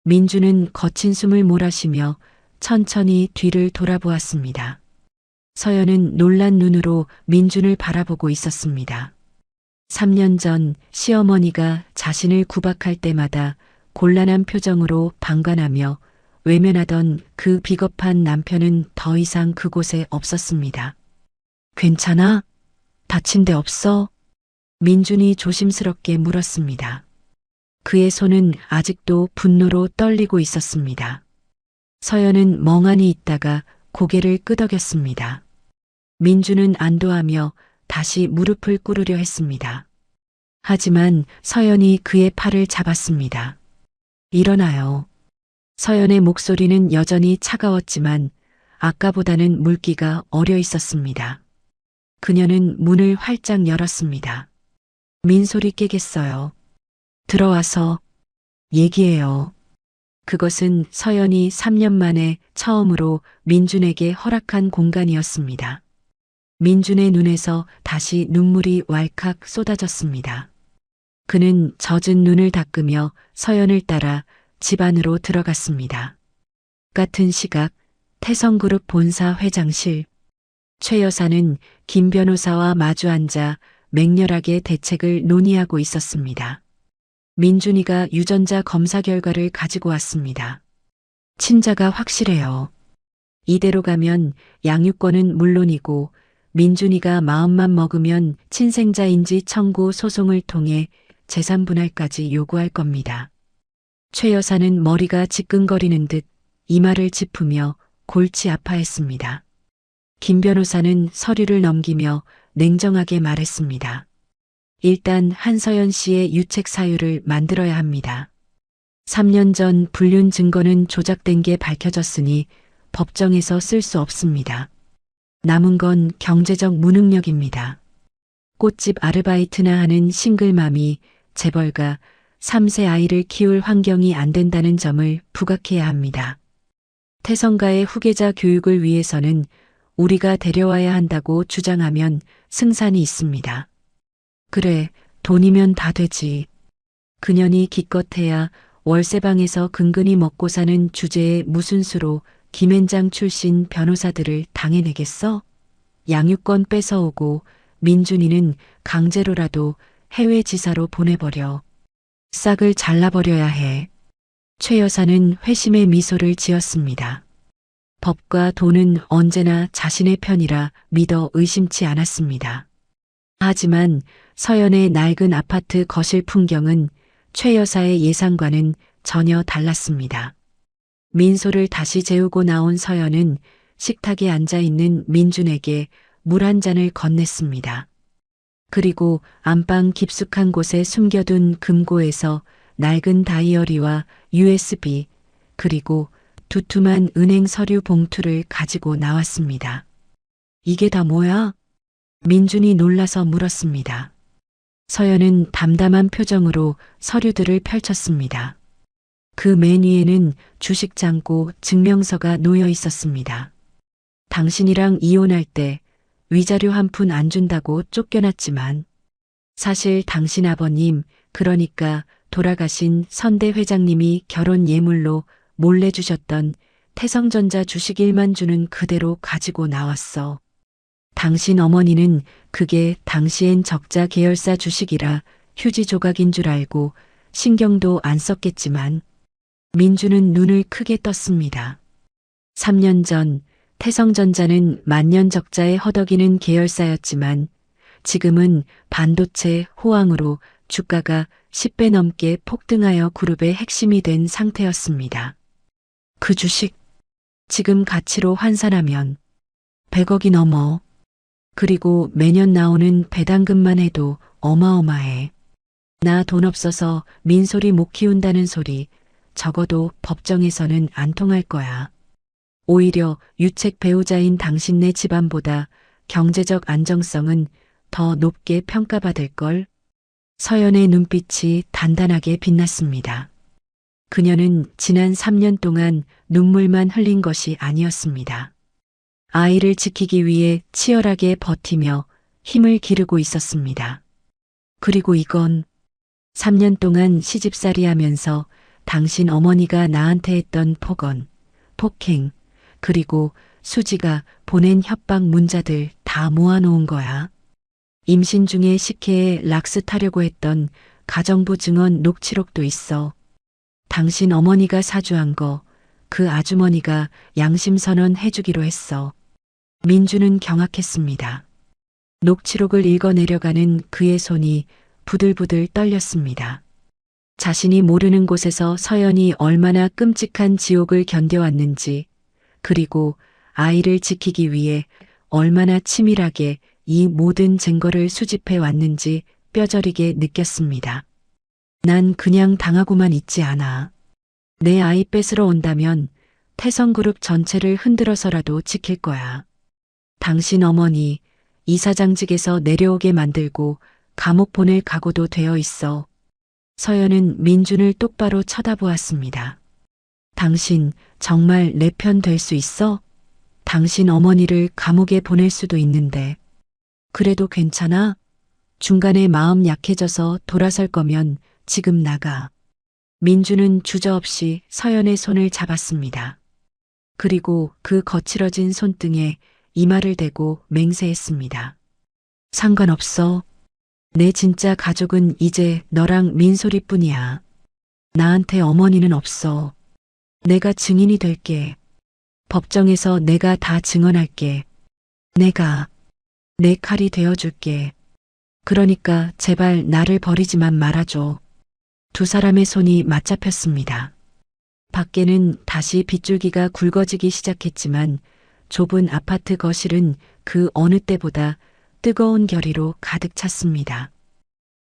민주는 거친 숨을 몰아쉬며 천천히 뒤를 돌아보았습니다. 서연은 놀란 눈으로 민준을 바라보고 있었습니다. 3년 전 시어머니가 자신을 구박할 때마다 곤란한 표정으로 방관하며 외면하던 그 비겁한 남편은 더 이상 그곳에 없었습니다. 괜찮아? 다친 데 없어? 민준이 조심스럽게 물었습니다. 그의 손은 아직도 분노로 떨리고 있었습니다. 서연은 멍하니 있다가 고개를 끄덕였습니다. 민준은 안도하며 다시 무릎을 꿇으려 했습니다. 하지만 서연이 그의 팔을 잡았습니다. 일어나요. 서연의 목소리는 여전히 차가웠지만 아까보다는 물기가 어려 있었습니다. 그녀는 문을 활짝 열었습니다. 민소리 깨겠어요. 들어와서 얘기해요. 그것은 서연이 3년 만에 처음으로 민준에게 허락한 공간이었습니다. 민준의 눈에서 다시 눈물이 왈칵 쏟아졌습니다. 그는 젖은 눈을 닦으며 서연을 따라 집 안으로 들어갔습니다. 같은 시각 태성그룹 본사 회장실. 최 여사는 김 변호사와 마주 앉아 맹렬하게 대책을 논의하고 있었습니다. 민준이가 유전자 검사 결과를 가지고 왔습니다. 친자가 확실해요. 이대로 가면 양육권은 물론이고 민준이가 마음만 먹으면 친생자인지 청구 소송을 통해 재산 분할까지 요구할 겁니다. 최 여사는 머리가 지끈거리는 듯 이마를 짚으며 골치 아파했습니다. 김 변호사는 서류를 넘기며 냉정하게 말했습니다. 일단 한서연 씨의 유책 사유를 만들어야 합니다. 3년 전 불륜 증거는 조작된 게 밝혀졌으니 법정에서 쓸 수 없습니다. 남은 건 경제적 무능력입니다. 꽃집 아르바이트나 하는 싱글맘이 재벌가 3세 아이를 키울 환경이 안 된다는 점을 부각해야 합니다. 태성가의 후계자 교육을 위해서는 우리가 데려와야 한다고 주장하면 승산이 있습니다. 그래, 돈이면 다 되지. 그년이 기껏해야 월세방에서 근근히 먹고 사는 주제에 무슨 수로 김앤장 출신 변호사들을 당해내겠어? 양육권 뺏어오고 민준이는 강제로라도 해외 지사로 보내버려. 싹을 잘라버려야 해. 최 여사는 회심의 미소를 지었습니다. 법과 돈은 언제나 자신의 편이라 믿어 의심치 않았습니다. 하지만 서연의 낡은 아파트 거실 풍경은 최 여사의 예상과는 전혀 달랐습니다. 민소를 다시 재우고 나온 서연은 식탁에 앉아있는 민준에게 물 한 잔을 건넸습니다. 그리고 안방 깊숙한 곳에 숨겨둔 금고에서 낡은 다이어리와 USB 그리고 두툼한 은행 서류 봉투를 가지고 나왔습니다. 이게 다 뭐야? 민준이 놀라서 물었습니다. 서연은 담담한 표정으로 서류들을 펼쳤습니다. 그 맨 위에는 주식 잔고 증명서가 놓여 있었습니다. 당신이랑 이혼할 때 위자료 한 푼 안 준다고 쫓겨났지만 사실 당신 아버님, 그러니까 돌아가신 선대 회장님이 결혼 예물로 몰래 주셨던 태성전자 주식 1만 주는 그대로 가지고 나왔어. 당신 어머니는 그게 당시엔 적자 계열사 주식이라 휴지 조각인 줄 알고 신경도 안 썼겠지만 민주는 눈을 크게 떴습니다. 3년 전 태성전자는 만년 적자에 허덕이는 계열사였지만 지금은 반도체 호황으로 주가가 10배 넘게 폭등하여 그룹의 핵심이 된 상태였습니다. 그 주식 지금 가치로 환산하면 100억이 넘어. 그리고 매년 나오는 배당금만 해도 어마어마해. 나 돈 없어서 민소리 못 키운다는 소리 적어도 법정에서는 안 통할 거야. 오히려 유책 배우자인 당신네 집안보다 경제적 안정성은 더 높게 평가받을 걸. 서연의 눈빛이 단단하게 빛났습니다. 그녀는 지난 3년 동안 눈물만 흘린 것이 아니었습니다. 아이를 지키기 위해 치열하게 버티며 힘을 기르고 있었습니다. 그리고 이건 3년 동안 시집살이 하면서 당신 어머니가 나한테 했던 폭언, 폭행, 그리고 수지가 보낸 협박 문자들 다 모아놓은 거야. 임신 중에 식혜에 락스 타려고 했던 가정부 증언 녹취록도 있어. 당신 어머니가 사주한 거 그 아주머니가 양심선언 해주기로 했어. 민주는 경악했습니다. 녹취록을 읽어내려가는 그의 손이 부들부들 떨렸습니다. 자신이 모르는 곳에서 서연이 얼마나 끔찍한 지옥을 견뎌왔는지, 그리고 아이를 지키기 위해 얼마나 치밀하게 이 모든 증거를 수집해 왔는지 뼈저리게 느꼈습니다. 난 그냥 당하고만 있지 않아. 내 아이 뺏으러 온다면 태성그룹 전체를 흔들어서라도 지킬 거야. 당신 어머니 이사장직에서 내려오게 만들고 감옥 보낼 각오도 되어 있어. 서연은 민준을 똑바로 쳐다보았습니다. 당신 정말 내 편 될 수 있어? 당신 어머니를 감옥에 보낼 수도 있는데. 그래도 괜찮아? 중간에 마음 약해져서 돌아설 거면 지금 나가. 민주는 주저없이 서연의 손을 잡았습니다. 그리고 그 거칠어진 손등에 이마를 대고 맹세했습니다. 상관없어. 내 진짜 가족은 이제 너랑 민소리뿐이야. 나한테 어머니는 없어. 내가 증인이 될게. 법정에서 내가 다 증언할게. 내가 내 칼이 되어줄게. 그러니까 제발 나를 버리지만 말아줘. 두 사람의 손이 맞잡혔습니다. 밖에는 다시 빗줄기가 굵어지기 시작했지만 좁은 아파트 거실은 그 어느 때보다 뜨거운 결의로 가득 찼습니다.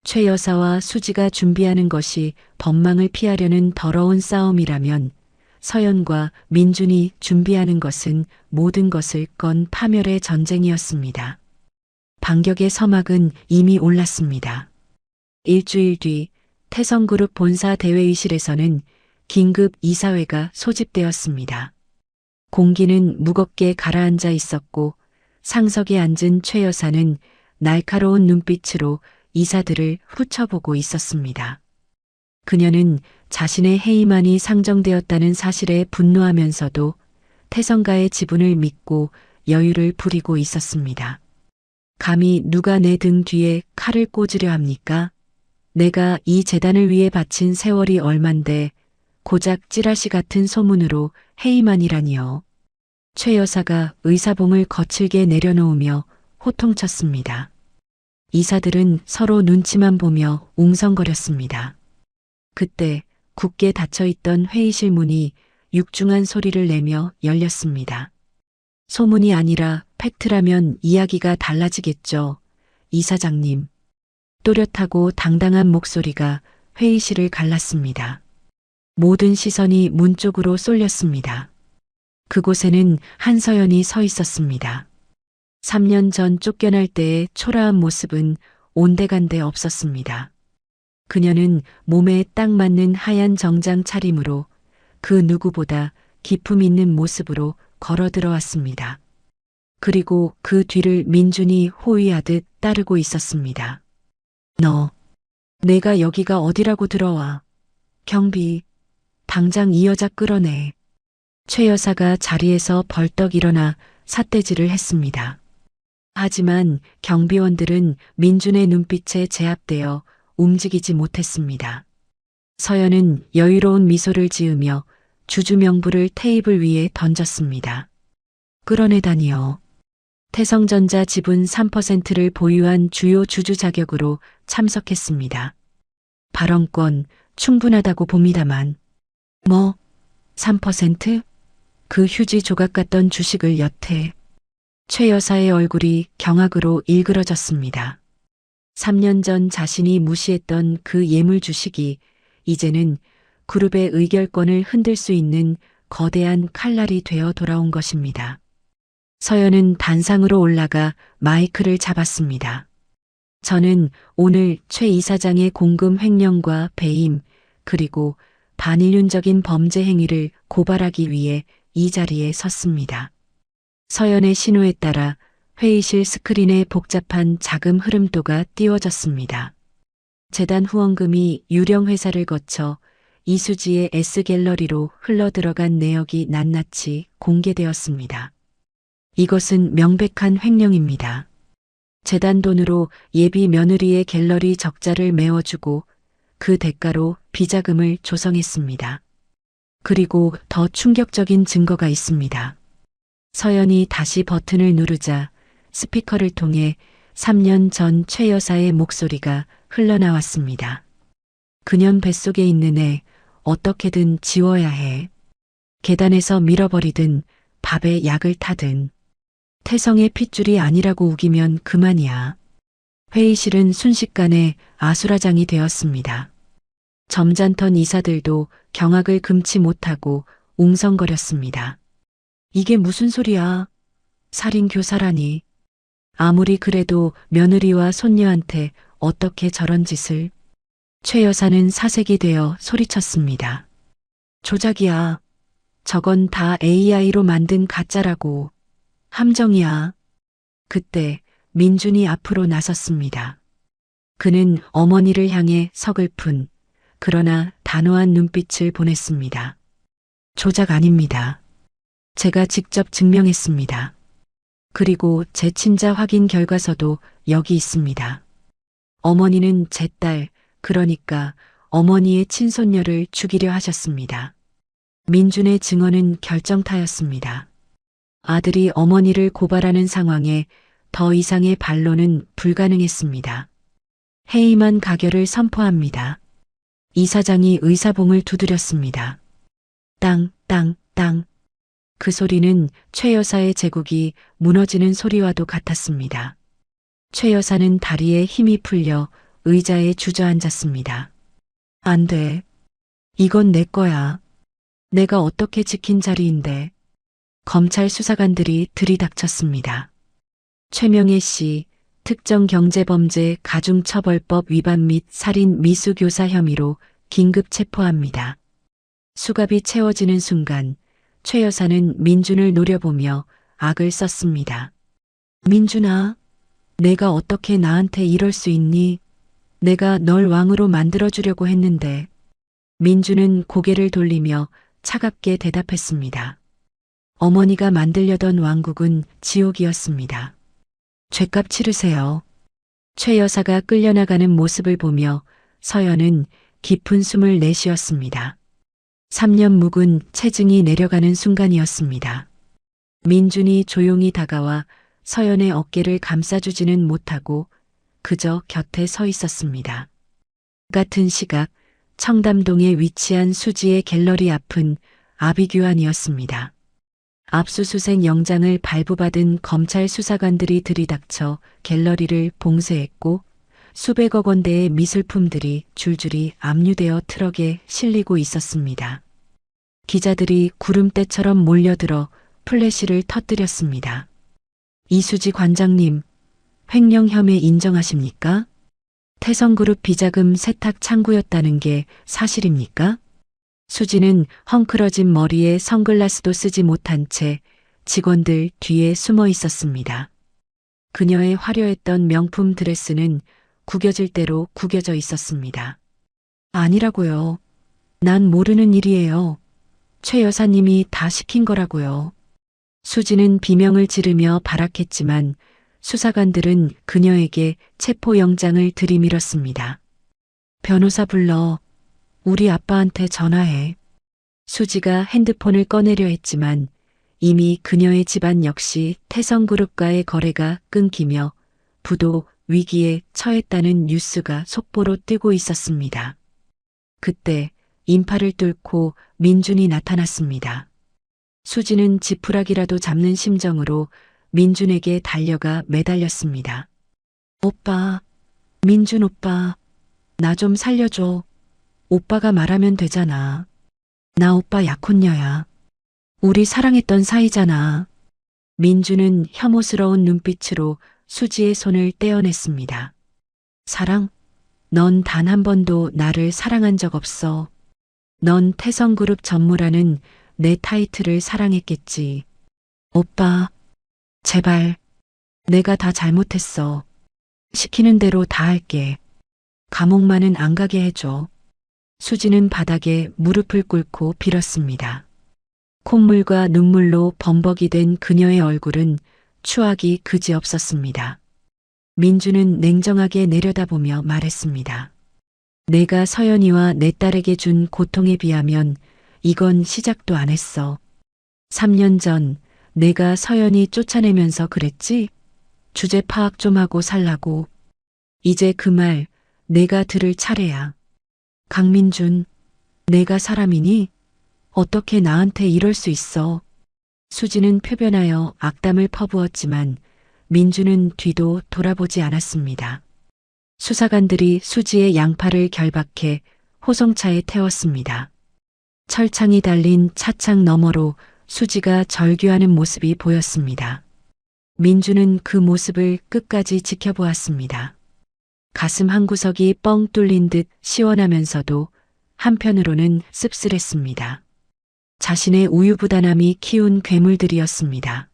최 여사와 수지가 준비하는 것이 법망을 피하려는 더러운 싸움이라면 서연과 민준이 준비하는 것은 모든 것을 건 파멸의 전쟁이었습니다. 반격의 서막은 이미 올랐습니다. 일주일 뒤 태성그룹 본사 대회의실에서는 긴급 이사회가 소집되었습니다. 공기는 무겁게 가라앉아 있었고 상석에 앉은 최 여사는 날카로운 눈빛으로 이사들을 훑어보고 있었습니다. 그녀는 자신의 해임안이 상정되었다는 사실에 분노하면서도 태성가의 지분을 믿고 여유를 부리고 있었습니다. 감히 누가 내 등 뒤에 칼을 꽂으려 합니까? 내가 이 재단을 위해 바친 세월이 얼만데 고작 찌라시 같은 소문으로 해임안이라니요. 최 여사가 의사봉을 거칠게 내려놓으며 호통쳤습니다. 이사들은 서로 눈치만 보며 웅성거렸습니다. 그때 굳게 닫혀있던 회의실 문이 육중한 소리를 내며 열렸습니다. 소문이 아니라 팩트라면 이야기가 달라지겠죠. 이사장님. 또렷하고 당당한 목소리가 회의실을 갈랐습니다. 모든 시선이 문 쪽으로 쏠렸습니다. 그곳에는 한서연이 서 있었습니다. 3년 전 쫓겨날 때의 초라한 모습은 온데간데 없었습니다. 그녀는 몸에 딱 맞는 하얀 정장 차림으로 그 누구보다 기품 있는 모습으로 걸어 들어왔습니다. 그리고 그 뒤를 민준이 호위하듯 따르고 있었습니다. 너, 내가 여기가 어디라고 들어와. 경비, 당장 이 여자 끌어내. 최 여사가 자리에서 벌떡 일어나 삿대질을 했습니다. 하지만 경비원들은 민준의 눈빛에 제압되어 움직이지 못했습니다. 서연은 여유로운 미소를 지으며 주주명부를 테이블 위에 던졌습니다. 끌어내다니요. 태성전자 지분 3%를 보유한 주요 주주 자격으로 참석했습니다. 발언권 충분하다고 봅니다만. 뭐, 3%? 그 휴지 조각 같던 주식을 여태. 최 여사의 얼굴이 경악으로 일그러졌습니다. 3년 전 자신이 무시했던 그 예물 주식이 이제는 그룹의 의결권을 흔들 수 있는 거대한 칼날이 되어 돌아온 것입니다. 서연은 단상으로 올라가 마이크를 잡았습니다. 저는 오늘 최 이사장의 공금 횡령과 배임 그리고 반인륜적인 범죄 행위를 고발하기 위해 이 자리에 섰습니다. 서연의 신호에 따라 회의실 스크린에 복잡한 자금 흐름도가 띄워졌습니다. 재단 후원금이 유령 회사를 거쳐 이수지의 S갤러리로 흘러들어간 내역이 낱낱이 공개되었습니다. 이것은 명백한 횡령입니다. 재단 돈으로 예비 며느리의 갤러리 적자를 메워주고 그 대가로 비자금을 조성했습니다. 그리고 더 충격적인 증거가 있습니다. 서연이 다시 버튼을 누르자 스피커를 통해 3년 전 최 여사의 목소리가 흘러나왔습니다. 그년 뱃속에 있는 애 어떻게든 지워야 해. 계단에서 밀어버리든 밥에 약을 타든. 태성의 핏줄이 아니라고 우기면 그만이야. 회의실은 순식간에 아수라장이 되었습니다. 점잖던 이사들도 경악을 금치 못하고 웅성거렸습니다. 이게 무슨 소리야? 살인 교사라니. 아무리 그래도 며느리와 손녀한테 어떻게 저런 짓을. 최 여사는 사색이 되어 소리쳤습니다. 조작이야. 저건 다 AI로 만든 가짜라고. 함정이야. 그때 민준이 앞으로 나섰습니다. 그는 어머니를 향해 서글픈 그러나 단호한 눈빛을 보냈습니다. 조작 아닙니다. 제가 직접 증명했습니다. 그리고 제 친자 확인 결과서도 여기 있습니다. 어머니는 제 딸, 그러니까 어머니의 친손녀를 죽이려 하셨습니다. 민준의 증언은 결정타였습니다. 아들이 어머니를 고발하는 상황에 더 이상의 반론은 불가능했습니다. 해임한 가결을 선포합니다. 이사장이 의사봉을 두드렸습니다. 땅, 땅, 땅. 그 소리는 최 여사의 제국이 무너지는 소리와도 같았습니다. 최 여사는 다리에 힘이 풀려 의자에 주저앉았습니다. 안 돼. 이건 내 거야. 내가 어떻게 지킨 자리인데. 검찰 수사관들이 들이닥쳤습니다. 최명혜 씨, 특정경제범죄 가중처벌법 위반 및 살인 미수교사 혐의로 긴급 체포합니다. 수갑이 채워지는 순간 최 여사는 민준을 노려보며 악을 썼습니다. 민준아, 내가 어떻게 나한테 이럴 수 있니? 내가 널 왕으로 만들어주려고 했는데. 민준은 고개를 돌리며 차갑게 대답했습니다. 어머니가 만들려던 왕국은 지옥이었습니다. 죗값 치르세요. 최 여사가 끌려나가는 모습을 보며 서연은 깊은 숨을 내쉬었습니다. 3년 묵은 체증이 내려가는 순간이었습니다. 민준이 조용히 다가와 서연의 어깨를 감싸주지는 못하고 그저 곁에 서 있었습니다. 같은 시각 청담동에 위치한 수지의 갤러리 앞은 아비규환이었습니다. 압수수색 영장을 발부받은 검찰 수사관들이 들이닥쳐 갤러리를 봉쇄했고 수백억 원대의 미술품들이 줄줄이 압류되어 트럭에 실리고 있었습니다. 기자들이 구름대처럼 몰려들어 플래시를 터뜨렸습니다. 이수지 관장님, 횡령 혐의 인정하십니까? 태성그룹 비자금 세탁 창구였다는 게 사실입니까? 수지는 헝클어진 머리에 선글라스도 쓰지 못한 채 직원들 뒤에 숨어 있었습니다. 그녀의 화려했던 명품 드레스는 구겨질 대로 구겨져 있었습니다. 아니라고요. 난 모르는 일이에요. 최 여사님이 다 시킨 거라고요. 수지는 비명을 지르며 발악했지만 수사관들은 그녀에게 체포영장을 들이밀었습니다. 변호사 불러. 우리 아빠한테 전화해. 수지가 핸드폰을 꺼내려 했지만 이미 그녀의 집안 역시 태성그룹과의 거래가 끊기며 부도 위기에 처했다는 뉴스가 속보로 뜨고 있었습니다. 그때 인파를 뚫고 민준이 나타났습니다. 수지는 지푸라기라도 잡는 심정으로 민준에게 달려가 매달렸습니다. 오빠, 민준 오빠, 나 좀 살려줘. 오빠가 말하면 되잖아. 나 오빠 약혼녀야. 우리 사랑했던 사이잖아. 민준은 혐오스러운 눈빛으로 수지의 손을 떼어냈습니다. 사랑? 넌 단 한 번도 나를 사랑한 적 없어. 넌 태성그룹 전무라는 내 타이틀을 사랑했겠지. 오빠, 제발. 내가 다 잘못했어. 시키는 대로 다 할게. 감옥만은 안 가게 해줘. 수지는 바닥에 무릎을 꿇고 빌었습니다. 콧물과 눈물로 범벅이 된 그녀의 얼굴은 추악이 그지없었습니다. 민주는 냉정하게 내려다보며 말했습니다. 내가 서연이와 내 딸에게 준 고통에 비하면 이건 시작도 안 했어. 3년 전 내가 서연이 쫓아내면서 그랬지? 주제 파악 좀 하고 살라고. 이제 그 말 내가 들을 차례야. 강민준, 내가 사람이니? 어떻게 나한테 이럴 수 있어? 수지는 표변하여 악담을 퍼부었지만 민주는 뒤도 돌아보지 않았습니다. 수사관들이 수지의 양팔을 결박해 호송차에 태웠습니다. 철창이 달린 차창 너머로 수지가 절규하는 모습이 보였습니다. 민주는 그 모습을 끝까지 지켜보았습니다. 가슴 한구석이 뻥 뚫린 듯 시원하면서도 한편으로는 씁쓸했습니다. 자신의 우유부단함이 키운 괴물들이었습니다.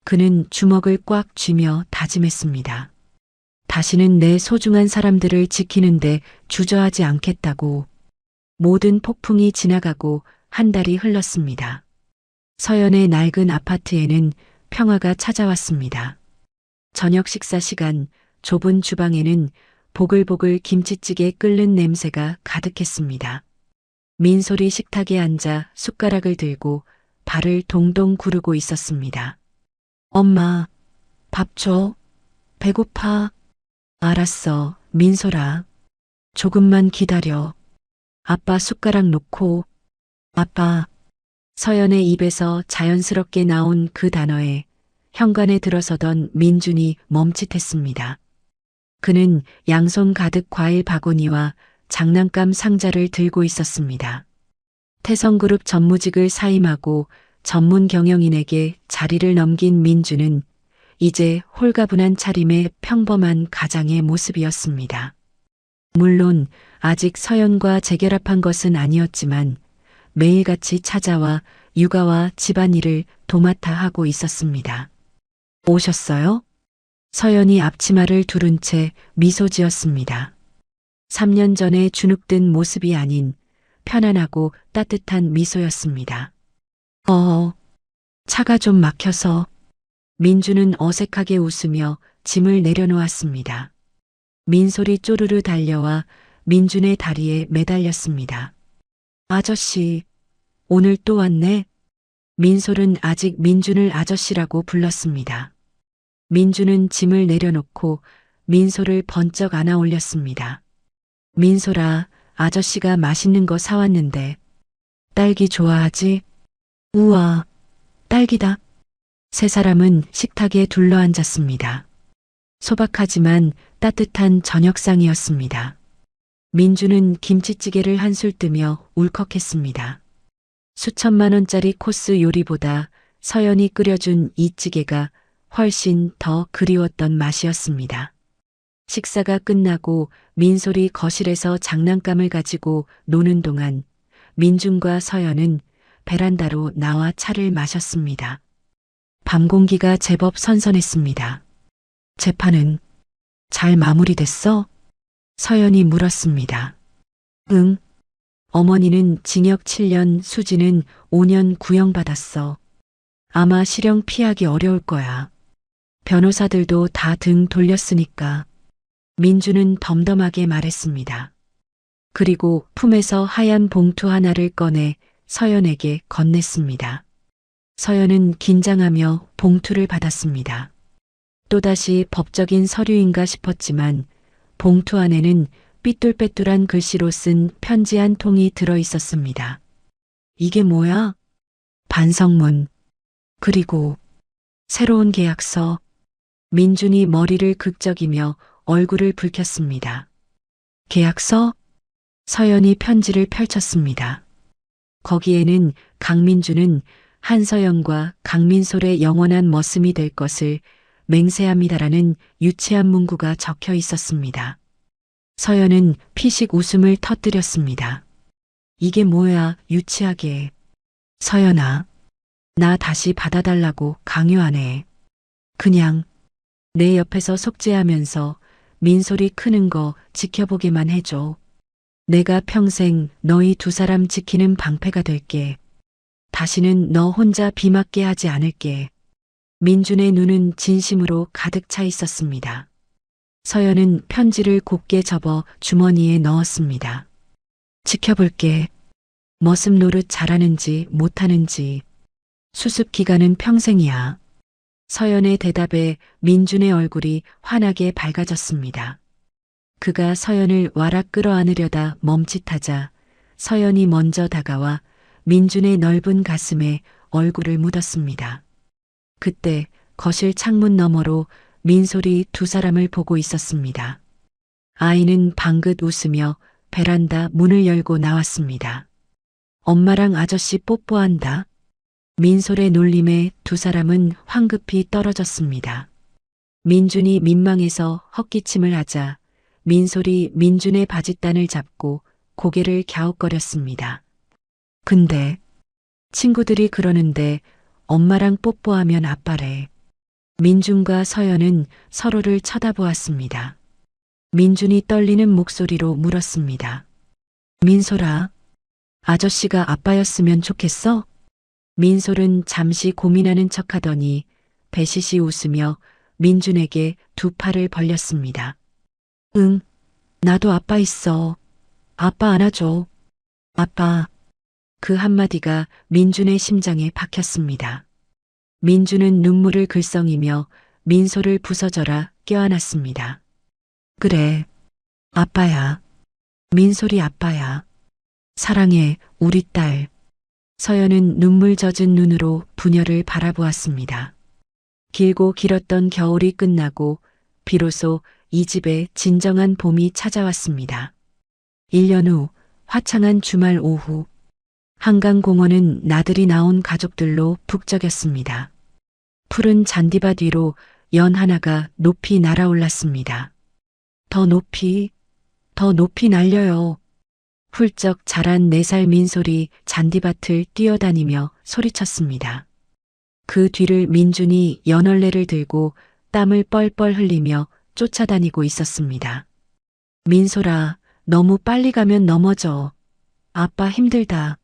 그는 주먹을 꽉 쥐며 다짐했습니다. 다시는 내 소중한 사람들을 지키는데 주저하지 않겠다고. 모든 폭풍이 지나가고 한 달이 흘렀습니다. 서연의 낡은 아파트에는 평화가 찾아왔습니다. 저녁 식사 시간, 좁은 주방에는 보글보글 김치찌개 끓는 냄새가 가득했습니다. 민솔이 식탁에 앉아 숟가락을 들고 발을 동동 구르고 있었습니다. 엄마, 밥 줘. 배고파. 알았어, 민솔아. 조금만 기다려. 아빠 숟가락 놓고. 아빠. 서연의 입에서 자연스럽게 나온 그 단어에 현관에 들어서던 민준이 멈칫했습니다. 그는 양손 가득 과일 바구니와 장난감 상자를 들고 있었습니다. 태성그룹 전무직을 사임하고 전문 경영인에게 자리를 넘긴 민주는 이제 홀가분한 차림의 평범한 가장의 모습이었습니다. 물론 아직 서연과 재결합한 것은 아니었지만 매일같이 찾아와 육아와 집안일을 도맡아 하고 있었습니다. 오셨어요? 서연이 앞치마를 두른 채 미소 지었습니다. 3년 전에 주눅든 모습이 아닌 편안하고 따뜻한 미소였습니다. 차가 좀 막혀서. 민주는 어색하게 웃으며 짐을 내려놓았습니다. 민솔이 쪼르르 달려와 민준의 다리에 매달렸습니다. 아저씨, 오늘 또 왔네? 민솔은 아직 민준을 아저씨라고 불렀습니다. 민준은 짐을 내려놓고 민솔을 번쩍 안아 올렸습니다. 민솔아, 아저씨가 맛있는 거 사왔는데. 딸기 좋아하지? 우와, 딸기다. 세 사람은 식탁에 둘러앉았습니다. 소박하지만 따뜻한 저녁상이었습니다. 민주는 김치찌개를 한술 뜨며 울컥했습니다. 수천만 원짜리 코스 요리보다 서연이 끓여준 이 찌개가 훨씬 더 그리웠던 맛이었습니다. 식사가 끝나고 민솔이 거실에서 장난감을 가지고 노는 동안 민준과 서연은 베란다로 나와 차를 마셨습니다. 밤 공기가 제법 선선했습니다. 재판은 잘 마무리됐어? 서연이 물었습니다. 응. 어머니는 징역 7년, 수지는 5년 구형받았어. 아마 실형 피하기 어려울 거야. 변호사들도 다 등 돌렸으니까. 민주는 덤덤하게 말했습니다. 그리고 품에서 하얀 봉투 하나를 꺼내 서연에게 건넸습니다. 서연은 긴장하며 봉투를 받았습니다. 또다시 법적인 서류인가 싶었지만 봉투 안에는 삐뚤빼뚤한 글씨로 쓴 편지 한 통이 들어 있었습니다. 이게 뭐야? 반성문. 그리고 새로운 계약서. 민준이 머리를 극적이며 얼굴을 붉혔습니다. 계약서? 서연이 편지를 펼쳤습니다. 거기에는 강민주는 한서연과 강민솔의 영원한 머슴이 될 것을 맹세합니다라는 유치한 문구가 적혀 있었습니다. 서연은 피식 웃음을 터뜨렸습니다. 이게 뭐야, 유치하게. 서연아, 나 다시 받아달라고 강요하네. 그냥 내 옆에서 속죄하면서 민솔이 크는 거 지켜보게만 해줘. 내가 평생 너희 두 사람 지키는 방패가 될게. 다시는 너 혼자 비 맞게 하지 않을게. 민준의 눈은 진심으로 가득 차 있었습니다. 서연은 편지를 곱게 접어 주머니에 넣었습니다. 지켜볼게. 머슴 노릇 잘하는지 못하는지. 수습 기간은 평생이야. 서연의 대답에 민준의 얼굴이 환하게 밝아졌습니다. 그가 서연을 와락 끌어안으려다 멈칫하자 서연이 먼저 다가와 민준의 넓은 가슴에 얼굴을 묻었습니다. 그때 거실 창문 너머로 민솔이 두 사람을 보고 있었습니다. 아이는 방긋 웃으며 베란다 문을 열고 나왔습니다. 엄마랑 아저씨 뽀뽀한다. 민솔의 놀림에 두 사람은 황급히 떨어졌습니다. 민준이 민망해서 헛기침을 하자 민솔이 민준의 바짓단을 잡고 고개를 갸웃거렸습니다. 근데 친구들이 그러는데 엄마랑 뽀뽀하면 아빠래. 민준과 서연은 서로를 쳐다보았습니다. 민준이 떨리는 목소리로 물었습니다. 민솔아, 아저씨가 아빠였으면 좋겠어? 민솔은 잠시 고민하는 척하더니 배시시 웃으며 민준에게 두 팔을 벌렸습니다. 응, 나도 아빠 있어. 아빠 안아줘. 아빠. 그 한마디가 민준의 심장에 박혔습니다. 민준은 눈물을 글썽이며 민솔을 부서져라 껴안았습니다. 그래, 아빠야. 민솔이 아빠야. 사랑해, 우리 딸. 서연은 눈물 젖은 눈으로 부녀를 바라보았습니다. 길고 길었던 겨울이 끝나고 비로소 이 집에 진정한 봄이 찾아왔습니다. 1년 후 화창한 주말 오후 한강공원은 나들이 나온 가족들로 북적였습니다. 푸른 잔디밭 위로 연 하나가 높이 날아올랐습니다. 더 높이 날려요. 훌쩍 자란 4살 민솔이 잔디밭을 뛰어다니며 소리쳤습니다. 그 뒤를 민준이 연얼레를 들고 땀을 뻘뻘 흘리며 쫓아다니고 있었습니다. 민솔아, 너무 빨리 가면 넘어져. 아빠 힘들다.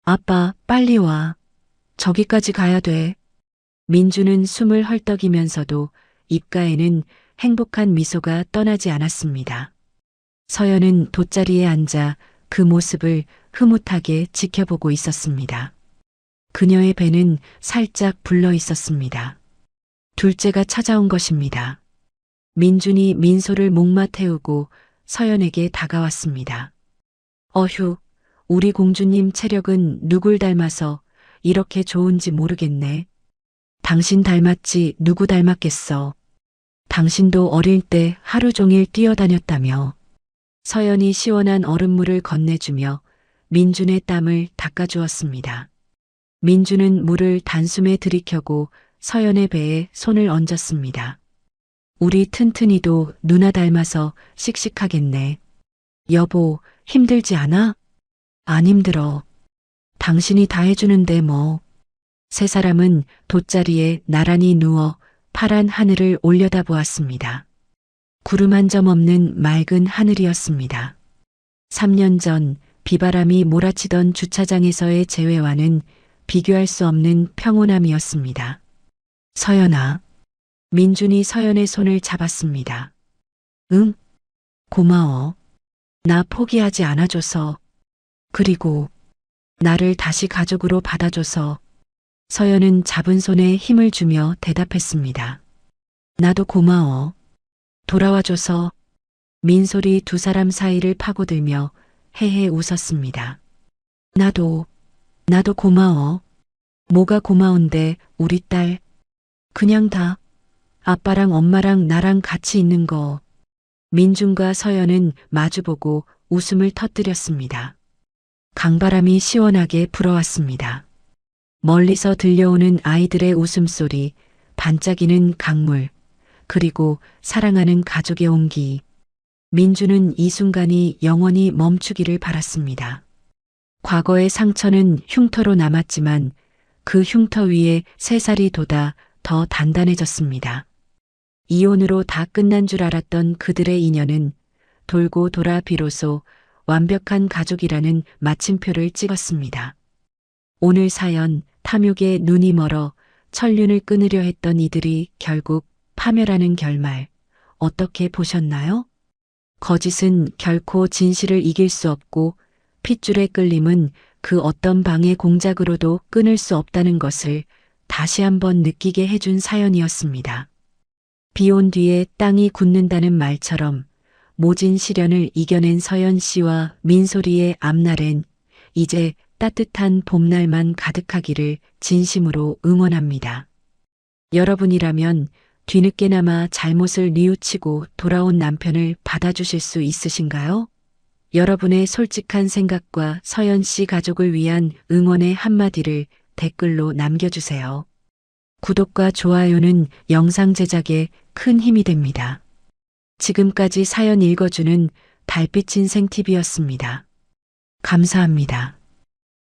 아빠, 빨리 와. 저기까지 가야 돼. 민준은 숨을 헐떡이면서도 입가에는 행복한 미소가 떠나지 않았습니다. 서연은 돗자리에 앉아 그 모습을 흐뭇하게 지켜보고 있었습니다. 그녀의 배는 살짝 불러 있었습니다. 둘째가 찾아온 것입니다. 민준이 민소를 목마 태우고 서연에게 다가왔습니다. 어휴, 우리 공주님 체력은 누굴 닮아서 이렇게 좋은지 모르겠네. 당신 닮았지 누구 닮았겠어. 당신도 어릴 때 하루 종일 뛰어다녔다며. 서연이 시원한 얼음물을 건네주며 민준의 땀을 닦아주었습니다. 민준은 물을 단숨에 들이켜고 서연의 배에 손을 얹었습니다. 우리 튼튼이도 누나 닮아서 씩씩하겠네. 여보, 힘들지 않아? 안 힘들어. 당신이 다 해주는데 뭐. 세 사람은 돗자리에 나란히 누워 파란 하늘을 올려다보았습니다. 구름 한 점 없는 맑은 하늘이었습니다. 3년 전 비바람이 몰아치던 주차장에서의 재회와는 비교할 수 없는 평온함이었습니다. 서연아. 민준이 서연의 손을 잡았습니다. 응? 고마워. 나 포기하지 않아줘서. 그리고 나를 다시 가족으로 받아줘서. 서연은 잡은 손에 힘을 주며 대답했습니다. 나도 고마워. 돌아와줘서. 민솔이 두 사람 사이를 파고들며 헤헤 웃었습니다. 나도 고마워. 뭐가 고마운데 우리 딸. 그냥 다. 아빠랑 엄마랑 나랑 같이 있는 거. 민준과 서연은 마주보고 웃음을 터뜨렸습니다. 강바람이 시원하게 불어왔습니다. 멀리서 들려오는 아이들의 웃음소리, 반짝이는 강물, 그리고 사랑하는 가족의 온기. 민준은 이 순간이 영원히 멈추기를 바랐습니다. 과거의 상처는 흉터로 남았지만 그 흉터 위에 새살이 돋아 더 단단해졌습니다. 이혼으로 다 끝난 줄 알았던 그들의 인연은 돌고 돌아 비로소 완벽한 가족이라는 마침표를 찍었습니다. 오늘 사연, 탐욕에 눈이 멀어 천륜을 끊으려 했던 이들이 결국 파멸하는 결말, 어떻게 보셨나요? 거짓은 결코 진실을 이길 수 없고 핏줄의 끌림은 그 어떤 방해 공작으로도 끊을 수 없다는 것을 다시 한번 느끼게 해준 사연이었습니다. 비온 뒤에 땅이 굳는다는 말처럼 모진 시련을 이겨낸 서연 씨와 민소리의 앞날엔 이제 따뜻한 봄날만 가득하기를 진심으로 응원합니다. 여러분이라면 뒤늦게나마 잘못을 뉘우치고 돌아온 남편을 받아주실 수 있으신가요? 여러분의 솔직한 생각과 서연 씨 가족을 위한 응원의 한마디를 댓글로 남겨주세요. 구독과 좋아요는 영상 제작에 큰 힘이 됩니다. 지금까지 사연 읽어주는 달빛 인생TV였습니다. 감사합니다.